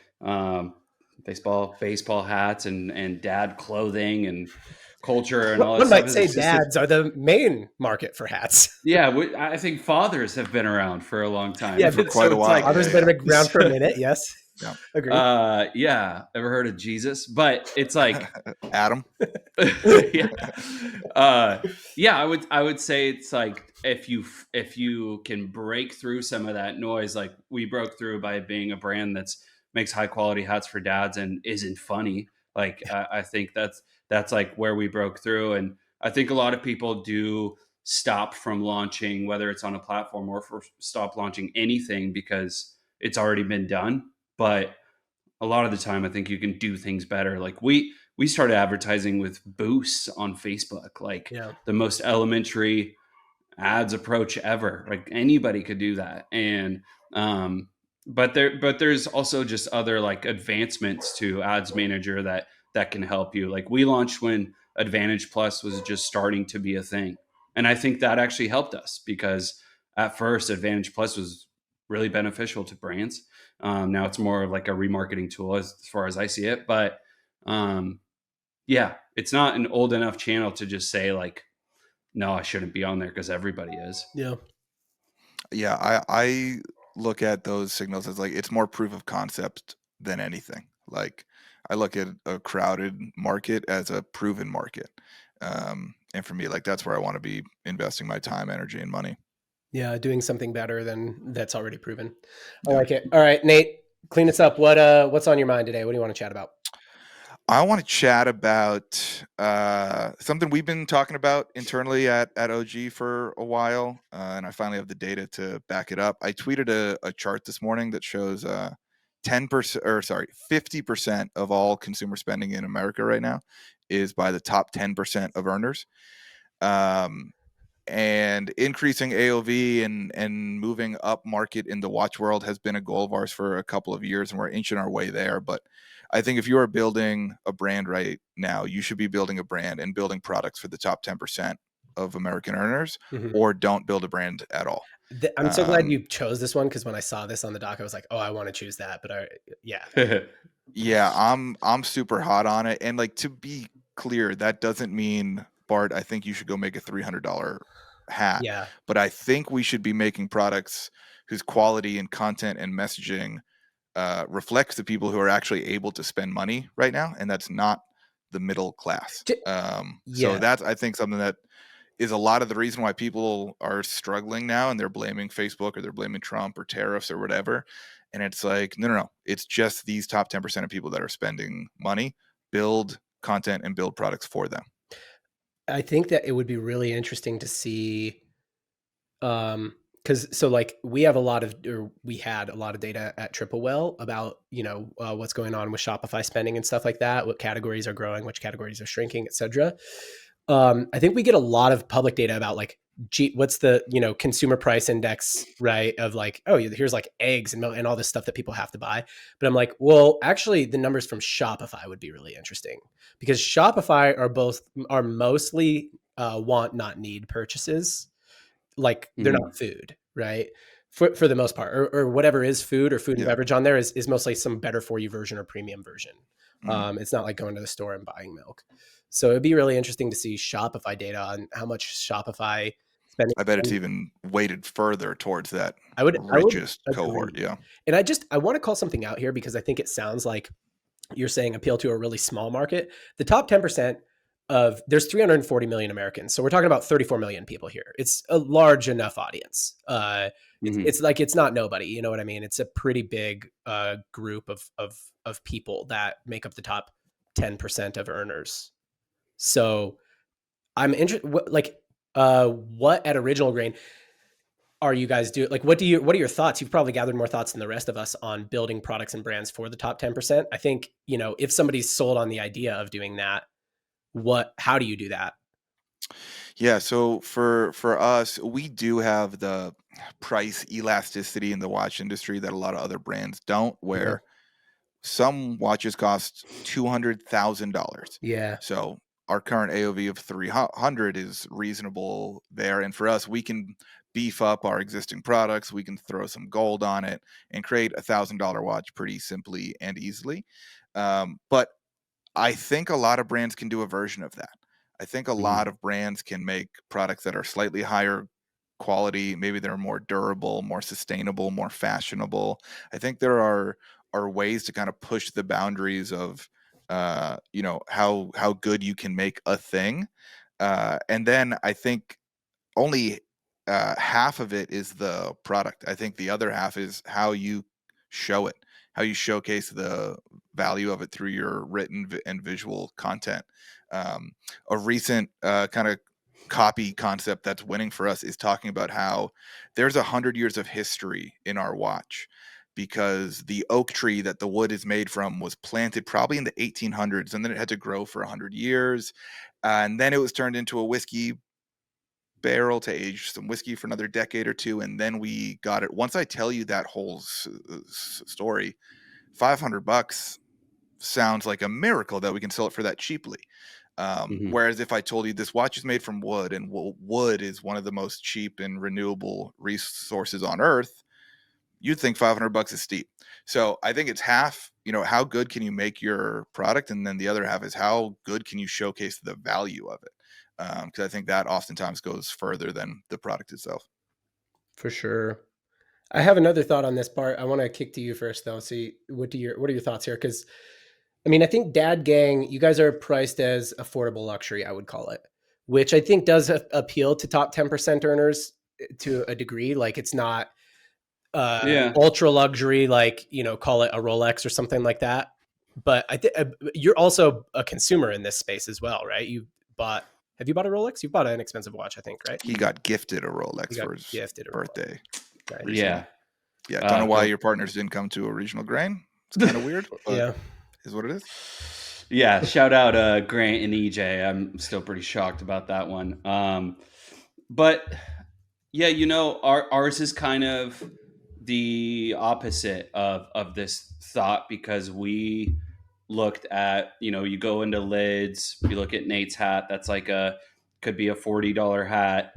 baseball hats and dad clothing and culture and all that One stuff. might say dads are the main market for hats. Yeah, I think fathers have been around for a long time. Yeah, for quite a while. Like, Father's been around for a minute. Yes. Yeah. Agreed. Yeah. Ever heard of Jesus? But it's like Adam. yeah. Yeah, I would say it's like if you can break through some of that noise, like we broke through by being a brand that's makes high quality hats for dads and isn't funny. Like I think that's like where we broke through. And I think a lot of people do stop from launching, whether it's on a platform or stop launching anything because it's already been done. But a lot of the time I think you can do things better. Like we started advertising with boosts on Facebook, like the most elementary ads approach ever. Like anybody could do that. And but there's also just other like advancements to ads manager that can help you. Like we launched when Advantage Plus was just starting to be a thing. And I think that actually helped us because at first Advantage Plus was really beneficial to brands. Now it's more of like a remarketing tool as far as I see it. But yeah, it's not an old enough channel to just say like, no, I shouldn't be on there because everybody is. Yeah. Yeah, I look at those signals as like it's more proof of concept than anything. Like I look at a crowded market as a proven market. And for me, like that's where I want to be investing my time, energy, and money. Yeah, doing something better than that's already proven. I like it. All right, Nate, clean us up. What's on your mind today? What do you want to chat about? I want to chat about something we've been talking about internally at OG for a while, and I finally have the data to back it up. I tweeted a chart this morning that shows 50% of all consumer spending in America right now is by the top 10% of earners. And increasing AOV and moving up market in the watch world has been a goal of ours for a couple of years, and we're inching our way there. But I think if you are building a brand right now, you should be building a brand and building products for the top 10% of American earners, or don't build a brand at all. I'm so glad you chose this one, because when I saw this on the doc, I was like, oh, I want to choose that. But yeah, I'm super hot on it. And like, to be clear, that doesn't mean, Bart, I think you should go make a $300 hat. Yeah. But I think we should be making products whose quality and content and messaging reflects the people who are actually able to spend money right now, and that's not the middle class. So that's, I think, something that is a lot of the reason why people are struggling now, and they're blaming Facebook or they're blaming Trump or tariffs or whatever. And it's like, no. It's just these top 10% of people that are spending money. Build content and build products for them. I think that it would be really interesting to see, because like we had a lot of data at Triple Well about, what's going on with Shopify spending and stuff like that, what categories are growing, which categories are shrinking, etc. I think we get a lot of public data about like, what's the, consumer price index, right? Of like, oh, here's like eggs and milk and all this stuff that people have to buy. But I'm like, well, actually the numbers from Shopify would be really interesting, because Shopify are mostly want, not need purchases. Like they're not food, right? For the most part, or whatever is food or food and beverage on there is mostly some better for you version or premium version. It's not like going to the store and buying milk. So it'd be really interesting to see Shopify data on how much Shopify spending. I bet it's even weighted further towards that richest cohort. Yeah. And I want to call something out here, because I think it sounds like you're saying appeal to a really small market. The top 10% there's 340 million Americans. So we're talking about 34 million people here. It's a large enough audience. It's like, it's not nobody, you know what I mean? It's a pretty big group of people that make up the top 10% of earners. So I'm interested, what at Original Grain are you guys doing? Like, what are your thoughts? You've probably gathered more thoughts than the rest of us on building products and brands for the top 10%. I think, if somebody's sold on the idea of doing that, how do you do that? Yeah. So for us, we do have the price elasticity in the watch industry that a lot of other brands don't, where some watches cost $200,000. Yeah. So our current AOV of 300 is reasonable there. And for us, we can beef up our existing products. We can throw some gold on it and create $1,000 watch pretty simply and easily. But I think a lot of brands can do a version of that. I think a lot of brands can make products that are slightly higher quality. Maybe they're more durable, more sustainable, more fashionable. I think there are ways to kind of push the boundaries of how good you can make a thing. And then I think only half of it is the product. I think the other half is how you show it, how you showcase the value of it through your written and visual content. A recent kind of copy concept that's winning for us is talking about how there's 100 years of history in our watch, because the oak tree that the wood is made from was planted probably in the 1800s, and then it had to grow for 100 years. And then it was turned into a whiskey barrel to age some whiskey for another decade or two. And then we got it. Once I tell you that whole story, $500 sounds like a miracle that we can sell it for that cheaply. Whereas if I told you this watch is made from wood, and wood is one of the most cheap and renewable resources on earth, you'd think $500 is steep. So I think it's half, how good can you make your product? And then the other half is how good can you showcase the value of it? Because I think that oftentimes goes further than the product itself. For sure. I have another thought on this, Bart. I want to kick to you first, though. See, what are your thoughts here? Because, I mean, I think Dad Gang, you guys are priced as affordable luxury, I would call it, which I think does appeal to top 10% earners to a degree. Like, it's not ultra luxury, like, call it a Rolex or something like that. But I think you're also a consumer in this space as well, right? Have you bought a Rolex? You bought an expensive watch, I think, right? He got gifted a Rolex for his birthday. Nice. Yeah. Yeah. Don't know why your partners didn't come to a Regional Grain. It's kind of weird, but Yeah. is what it is. Yeah, shout out Grant and EJ. I'm still pretty shocked about that one. But yeah, ours is kind of the opposite of this thought, because we looked at, you go into lids, you look at Nate's hat, that's like could be a $40 hat.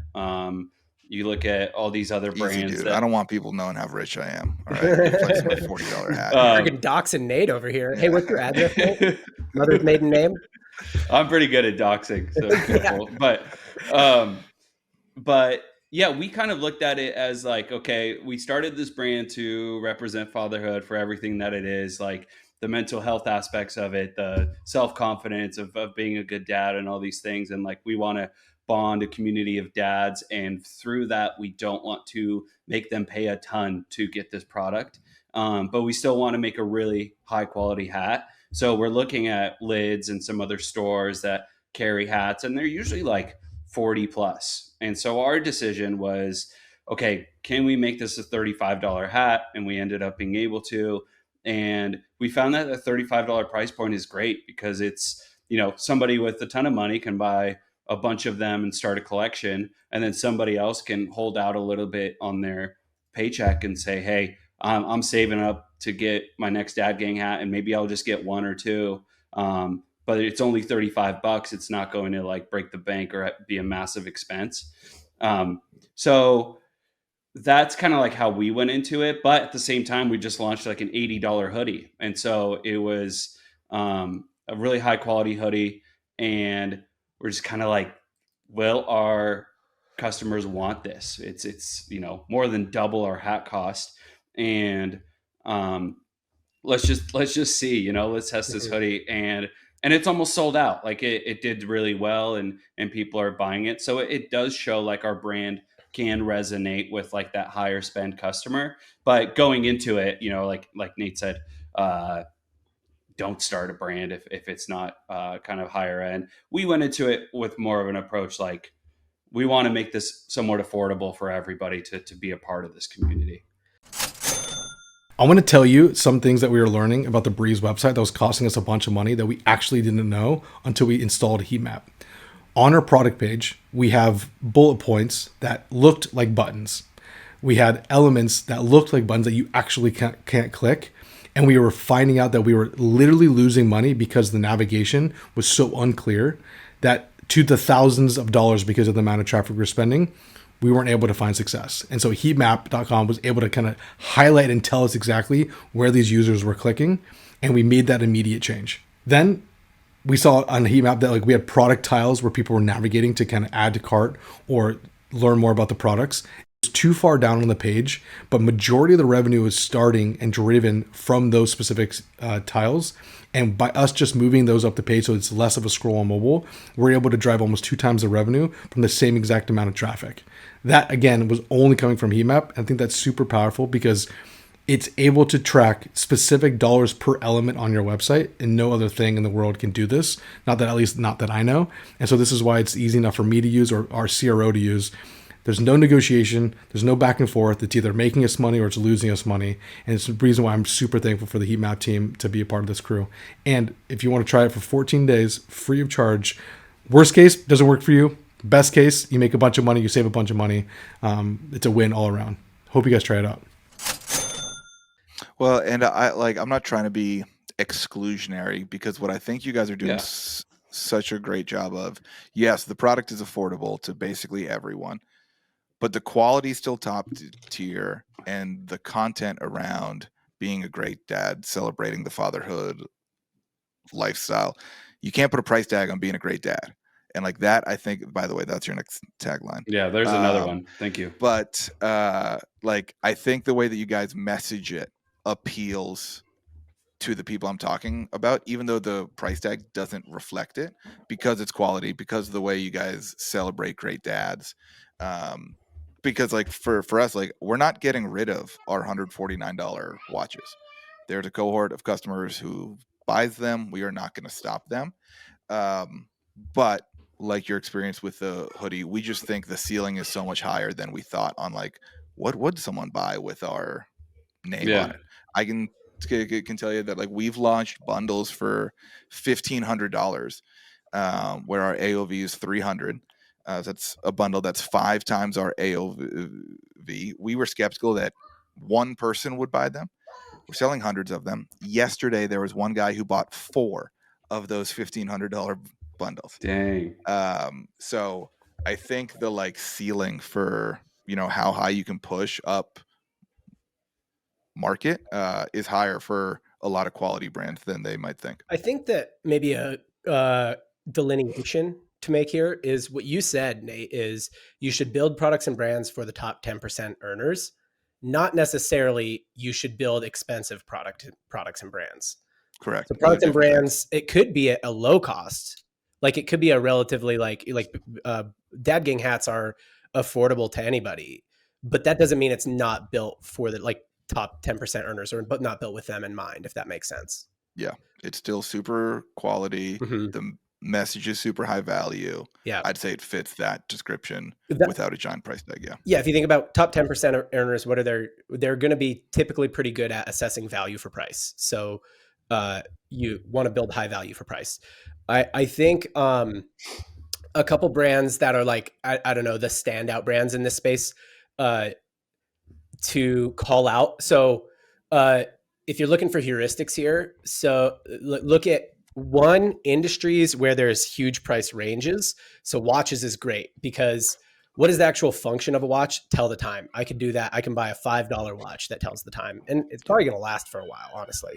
You look at all these other Easy, brands dude. I that don't want people knowing how rich I am. All right, you're flexing my $40 hat. Freaking doxing Nate over here. Hey, what's your address, Nate? Mother's maiden name? I'm pretty good at doxing, so careful. But yeah, we kind of looked at it as like, okay, we started this brand to represent fatherhood for everything that it is, like the mental health aspects of it, the self-confidence of being a good dad and all these things. And like, we want to bond a community of dads. And through that, we don't want to make them pay a ton to get this product. But we still want to make a really high quality hat. So we're looking at lids and some other stores that carry hats, and they're usually like 40 plus. And so our decision was, okay, can we make this a $35 hat? And we ended up being able to. And we found that a $35 price point is great, because it's, somebody with a ton of money can buy a bunch of them and start a collection. And then somebody else can hold out a little bit on their paycheck and say, hey, I'm saving up to get my next dad gang hat, and maybe I'll just get one or two. But it's only $35. It's not going to like break the bank or be a massive expense. So that's kind of like how we went into it. But at the same time, we just launched like an $80 hoodie. And so it was a really high quality hoodie. And we're just kind of like, will our customers want this? It's more than double our hat cost. And let's just see, let's test this hoodie. And it's almost sold out. Like it did really well, and people are buying it. So it does show like our brand can resonate with like that higher spend customer. But going into it, like Nate said, don't start a brand if it's not kind of higher end. We went into it with more of an approach like, we want to make this somewhat affordable for everybody to be a part of this community. I want to tell you some things that we were learning about the Breeze website that was costing us a bunch of money that we actually didn't know until we installed a heat map. On our product page, we have bullet points that looked like buttons. We had elements that looked like buttons that you actually can't click. And we were finding out that we were literally losing money because the navigation was so unclear that to the thousands of dollars, because of the amount of traffic we're spending, we weren't able to find success. And so heatmap.com was able to kind of highlight and tell us exactly where these users were clicking. And we made that immediate change. Then we saw on the heat map that like we had product tiles where people were navigating to kind of add to cart or learn more about the products. It's too far down on the page, but majority of the revenue is starting and driven from those specific tiles. And by us just moving those up the page so it's less of a scroll on mobile, we're able to drive almost 2 times the revenue from the same exact amount of traffic. That, again, was only coming from heat map. I think that's super powerful because it's able to track specific dollars per element on your website, and no other thing in the world can do this. Not that I know. And so this is why it's easy enough for me to use or our CRO to use. There's no negotiation. There's no back and forth. It's either making us money or it's losing us money. And it's the reason why I'm super thankful for the heat map team to be a part of this crew. And if you want to try it for 14 days, free of charge, worst case, doesn't work for you. Best case, you make a bunch of money, you save a bunch of money. It's a win all around. Hope you guys try it out. Well, and I'm not trying to be exclusionary, because what I think you guys are doing such a great job of, yes, the product is affordable to basically everyone, but the quality is still top tier, and the content around being a great dad, celebrating the fatherhood lifestyle, you can't put a price tag on being a great dad. And like that, I think, by the way, that's your next tagline. Yeah, there's another one. Thank you. But like, I think the way that you guys message it appeals to the people I'm talking about, even though the price tag doesn't reflect it, because it's quality, because of the way you guys celebrate great dads. Because like for us, like, we're not getting rid of our $149 watches. There's a cohort of customers who buys them. We are not going to stop them. But like your experience with the hoodie, we just think the ceiling is so much higher than we thought on like, what would someone buy with our name on it? I can can tell you that like we've launched bundles for $1,500, where our AOV is 300. That's a bundle that's 5 times our AOV. We were skeptical that one person would buy them. We're selling hundreds of them. Yesterday, there was one guy who bought 4 of those $1,500 bundles. Dang. So I think the like ceiling for, you know, how high you can push up market is higher for a lot of quality brands than they might think. I think that maybe a delineation to make here is what you said, Nate, is you should build products and brands for the top 10% earners, not necessarily you should build expensive products and brands. Correct. So products and brands, it could be at a low cost. Like it could be a relatively like Dad Gang hats are affordable to anybody, but that doesn't mean it's not built for the like top 10% earners, or but not built with them in mind, if that makes sense. Yeah, it's still super quality. Mm-hmm. The message is super high value. Yeah, I'd say it fits that description without a giant price tag. Yeah. If you think about top 10% earners, what are they're going to be typically pretty good at assessing value for price. So you want to build high value for price. I think a couple brands that are like, I don't know, the standout brands in this space to call out. So if you're looking for heuristics here, so look at one, industries where there's huge price ranges. So watches is great because what is the actual function of a watch? Tell the time. I could do that. I can buy a $5 watch that tells the time, and it's probably going to last for a while. Honestly,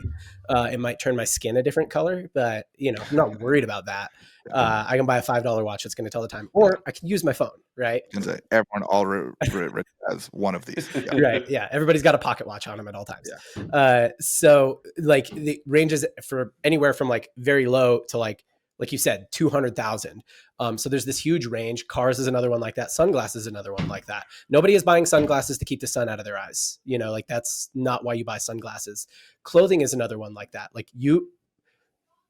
it might turn my skin a different color, but you know, I'm not worried about that. I can buy a $5 watch that's going to tell the time, or I can use my phone. Right? You can say everyone already has one of these. Yeah. Right? Yeah. Everybody's got a pocket watch on them at all times. Yeah. So like the ranges for anywhere from like very low to like you said, 200,000. So there's this huge range. Cars is another one like that. Sunglasses is another one like that. Nobody is buying sunglasses to keep the sun out of their eyes. You know, like that's not why you buy sunglasses. Clothing is another one like that. Like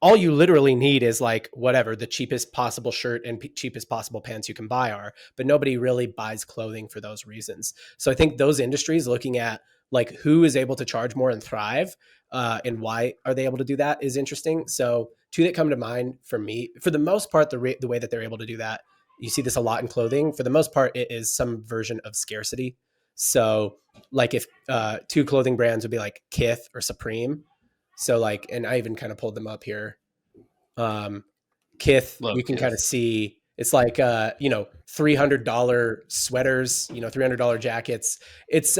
all you literally need is like whatever the cheapest possible shirt and cheapest possible pants you can buy are, but nobody really buys clothing for those reasons. So I think those industries, looking at like who is able to charge more and thrive, and why are they able to do that, is interesting. So two that come to mind for me, for the most part, the way that they're able to do that, you see this a lot in clothing. For the most part, it is some version of scarcity. So like if two clothing brands would be like Kith or Supreme. So like, and I even kind of pulled them up here. Kith, you can kind of see it's like, $300 sweaters, $300 jackets. It's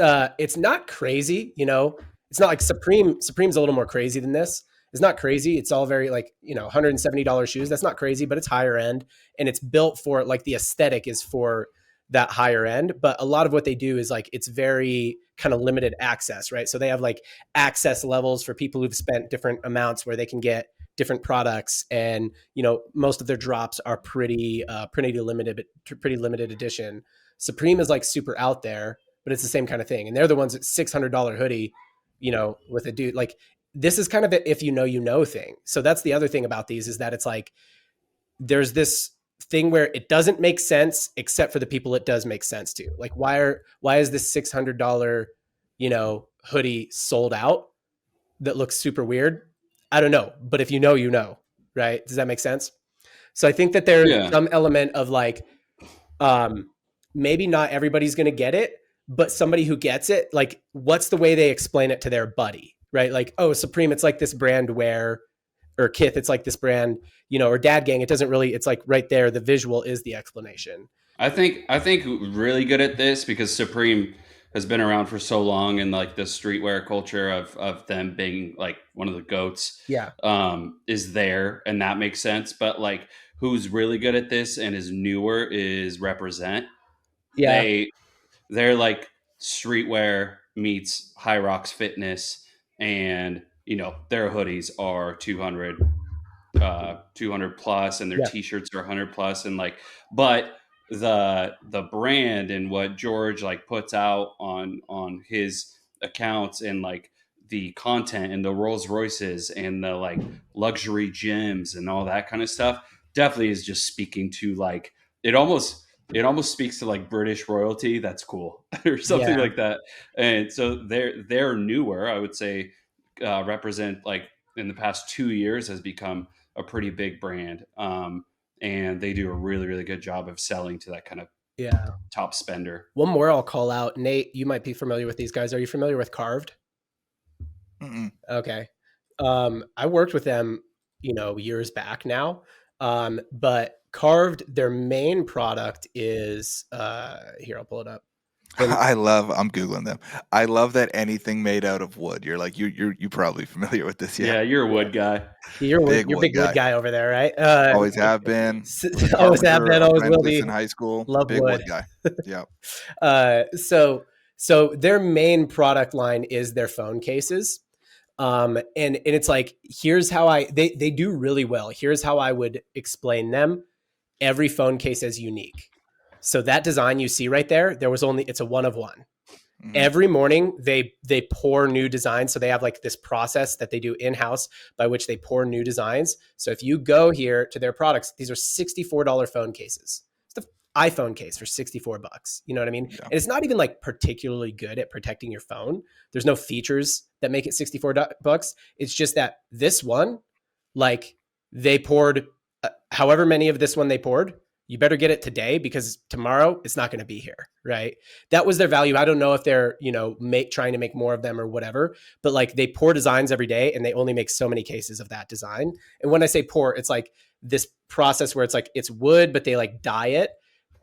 not crazy, it's not like Supreme's a little more crazy than this. It's not crazy. It's all very like, $170 shoes. That's not crazy, but it's higher end, and it's built for like the aesthetic is for that higher end. But a lot of what they do is like, it's very kind of limited access, right? So they have like access levels for people who've spent different amounts where they can get different products, and most of their drops are pretty limited edition. Supreme is like super out there, but it's the same kind of thing, and they're the ones at $600 hoodie, with a dude like this is kind of a if thing. So that's the other thing about these, is that it's like there's this thing where it doesn't make sense except for the people it does make sense to. Like why is this $600 hoodie sold out that looks super weird? I don't know, but if right? Does that make sense? So I think that there's some element of like maybe not everybody's going to get it, but somebody who gets it, like what's the way they explain it to their buddy, right? Like, oh, Supreme, it's like this brand where, or Kith, it's like this brand, or Dad Gang, it doesn't really, it's like right there, the visual is the explanation. I think really good at this because Supreme has been around for so long, and like the streetwear culture of them being like one of the goats is there, and that makes sense. But like who's really good at this and is newer is Represent. Yeah. They're like streetwear meets High Rocks Fitness, and their hoodies are 200 plus, and their t-shirts are 100 plus, and like, but the brand and what George like puts out on his accounts, and like the content and the Rolls Royces and the like luxury gyms and all that kind of stuff definitely is just speaking to like it almost speaks to like British royalty. That's cool or something like that. And so they're newer, I would say. represent, like in the past 2 years, has become a pretty big brand. And they do a really, really good job of selling to that kind of top spender. One more I'll call out. Nate, you might be familiar with these guys. Are you familiar with Carved? Mm-mm. Okay. I worked with them, years back now. But Carved, their main product is here, I'll pull it up. I'm Googling them. I love that anything made out of wood. You're like, you're probably familiar with this. Yeah, you're a wood guy. You're big wood guy over there, right? Always have been. Always have been, always will be. In high school. Love big wood guy. Yeah. So their main product line is their phone cases. And it's like, here's how they do really well. Here's how I would explain them. Every phone case is unique. So that design you see right there, it's a one of one. Mm-hmm. Every morning they pour new designs. So they have like this process that they do in-house by which they pour new designs. So if you go here to their products, these are $64 phone cases. It's the iPhone case for $64. You know what I mean? Yeah. And it's not even like particularly good at protecting your phone. There's no features that make it $64. It's just that this one, like they poured however many of this one they poured, you better get it today because tomorrow it's not going to be here, right? That was their value. I don't know if they're, trying to make more of them or whatever, but like they pour designs every day and they only make so many cases of that design. And when I say pour, it's like this process where it's like, it's wood, but they like dye it.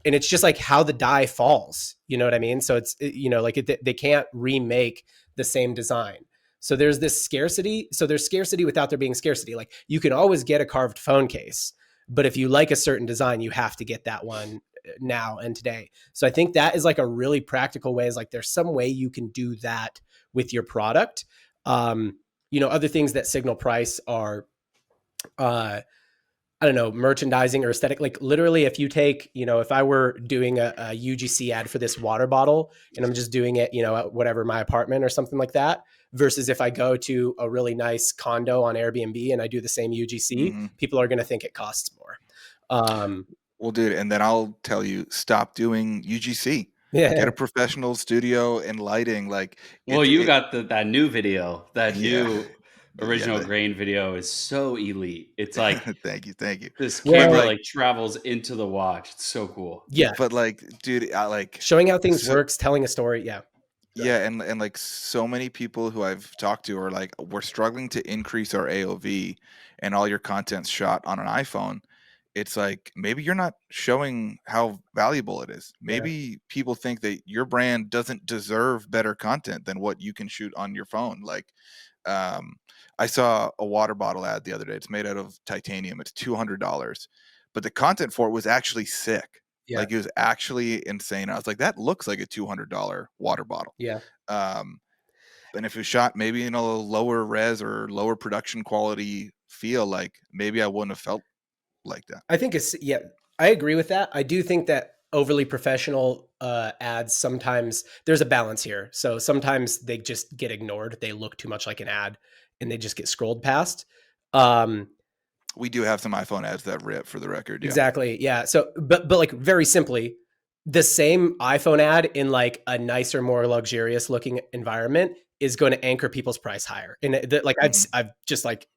And it's just like how the dye falls, you know what I mean? So it's, they can't remake the same design. So there's this scarcity. So there's scarcity without there being scarcity. Like you can always get a carved phone case, but if you like a certain design, you have to get that one now and today. So I think that is like a really practical way, is like there's some way you can do that with your product. Other things that signal price are, I don't know, merchandising or aesthetic. Like literally if you take, if I were doing a UGC ad for this water bottle and I'm just doing it, at whatever, my apartment or something like that, versus if I go to a really nice condo on Airbnb and I do the same UGC, people are going to think it costs more. Well, dude, and then I'll tell you, stop doing UGC. Yeah. Get a professional studio and lighting. Like, well, you got that new video, new original grain video is so elite. It's like, thank you. This camera like travels into the watch. It's so cool. Yeah, but like, dude, I like showing how things works, telling a story. Yeah. Yeah, and like so many people who I've talked to are like, we're struggling to increase our AOV, and all your content's shot on an iPhone. It's like, maybe you're not showing how valuable it is. Maybe people think that your brand doesn't deserve better content than what you can shoot on your phone. Like, I saw a water bottle ad the other day. It's made out of titanium. It's $200, but the content for it was actually sick. Yeah. Like it was actually insane. I was like, that looks like a $200 water bottle. Yeah. And if it was shot maybe in a lower res or lower production quality feel, like maybe I wouldn't have felt like that. I think I agree with that. I do think that overly professional ads, sometimes there's a balance here. So sometimes they just get ignored. They look too much like an ad and they just get scrolled past. We do have some iPhone ads that rip, for the record. Yeah. Exactly. Yeah. So, but like very simply, the same iPhone ad in like a nicer, more luxurious looking environment is going to anchor people's price higher. And I've just like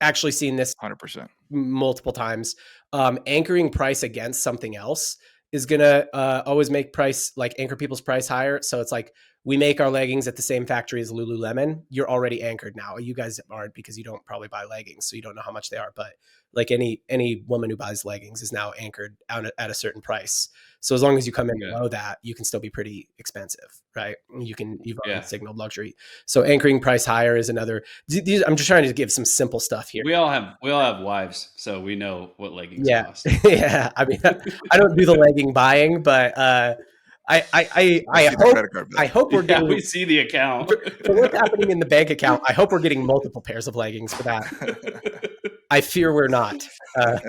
actually seen this 100% multiple times. Anchoring price against something else is going to always make price, like anchor people's price higher. So it's like, we make our leggings at the same factory as Lululemon. You're already anchored now. You guys aren't, because you don't probably buy leggings, so you don't know how much they are. But like any woman who buys leggings is now anchored at a certain price. So as long as you come in below that, you can still be pretty expensive, right? You've already signaled luxury. So anchoring price higher is another. I'm just trying to give some simple stuff here. We all have wives, so we know what leggings cost. Yeah. I mean, I don't do the legging buying, but I hope we're getting. We see the account for what's happening in the bank account. I hope we're getting multiple pairs of leggings for that. I fear we're not. But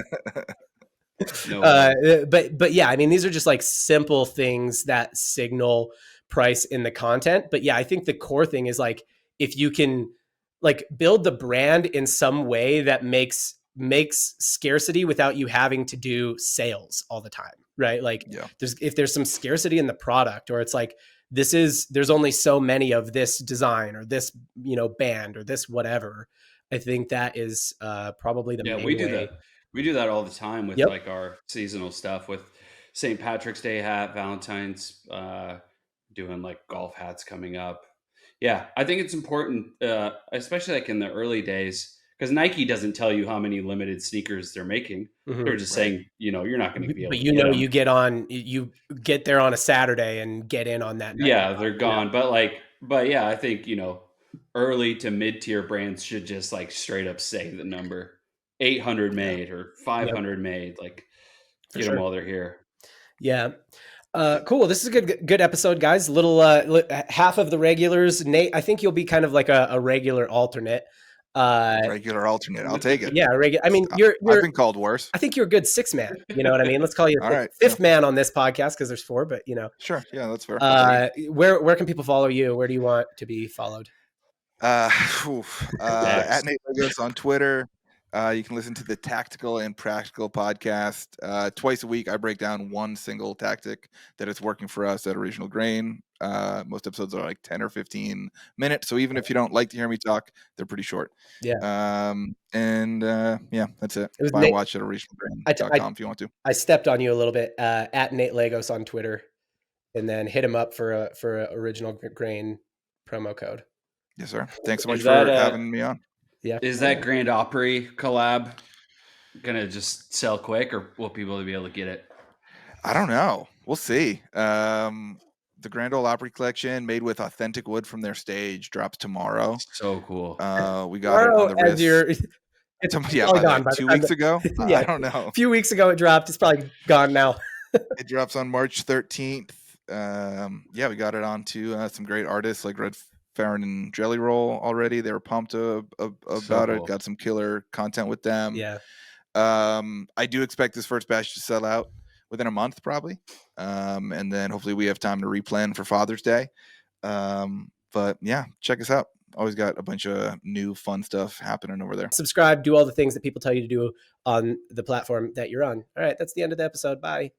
yeah, I mean, these are just like simple things that signal price in the content. But yeah, I think the core thing is like, if you can like build the brand in some way that makes scarcity without you having to do sales all the time, right? Like if there's some scarcity in the product, or it's like there's only so many of this design or this, band or this whatever. I think that is probably the Yeah, main way. We do that all the time with Yep. like our seasonal stuff with St. Patrick's Day hat, Valentine's, doing like golf hats coming up. Yeah, I think it's important, especially like in the early days, because Nike doesn't tell you how many limited sneakers they're making. They're just Right. saying, you're not going to be able But to get them. you get there on a Saturday and get in on that night. Yeah, they're gone. But yeah, I think, early to mid tier brands should just like straight up say the number 800 Yeah. made or 500 made, like For get sure. them while they're here. Yeah. Cool. This is a good episode, guys. Little half of the regulars. Nate, I think you'll be kind of like a regular alternate. Regular alternate. I'll take it. Yeah, regular. I mean, I've been called worse. I think you're a good 6 man. You know what I mean? Let's call you All right. fifth man on this podcast because there's 4. But Sure. Yeah, that's fair. where can people follow you? Where do you want to be followed? At Nate Legos on Twitter. You can listen to the Tactical and Practical podcast. Twice a week, I break down one single tactic that is working for us at Original Grain. Most episodes are like 10 or 15 minutes. So even if you don't like to hear me talk, they're pretty short. Yeah. Yeah, that's it. It was Buy Nate- and watch at originalgrain.com if you want to. I stepped on you a little bit. At Nate Legos on Twitter, and then hit him up for a Original Grain promo code. Yes, sir. Thanks so much Is for that, having me on. Yeah. Is that Grand Opry collab gonna just sell quick, or will people be able to get it? I don't know. We'll see. The Grand Ole Opry collection, made with authentic wood from their stage, drops tomorrow. So cool. We got it on the wrist. It's Yeah, probably by gone by like the 2 time weeks ago. Yeah. I don't know. A few weeks ago it dropped. It's probably gone now. It drops on March 13th. We got it onto some great artists like Red Farron and Jelly Roll already. They were pumped about cool. it. Got some killer content with them. Yeah. I do expect this first batch to sell out within a month, probably. And then hopefully we have time to replan for Father's Day. But yeah, check us out. Always got a bunch of new fun stuff happening over there. Subscribe, do all the things that people tell you to do on the platform that you're on. All right, that's the end of the episode. Bye.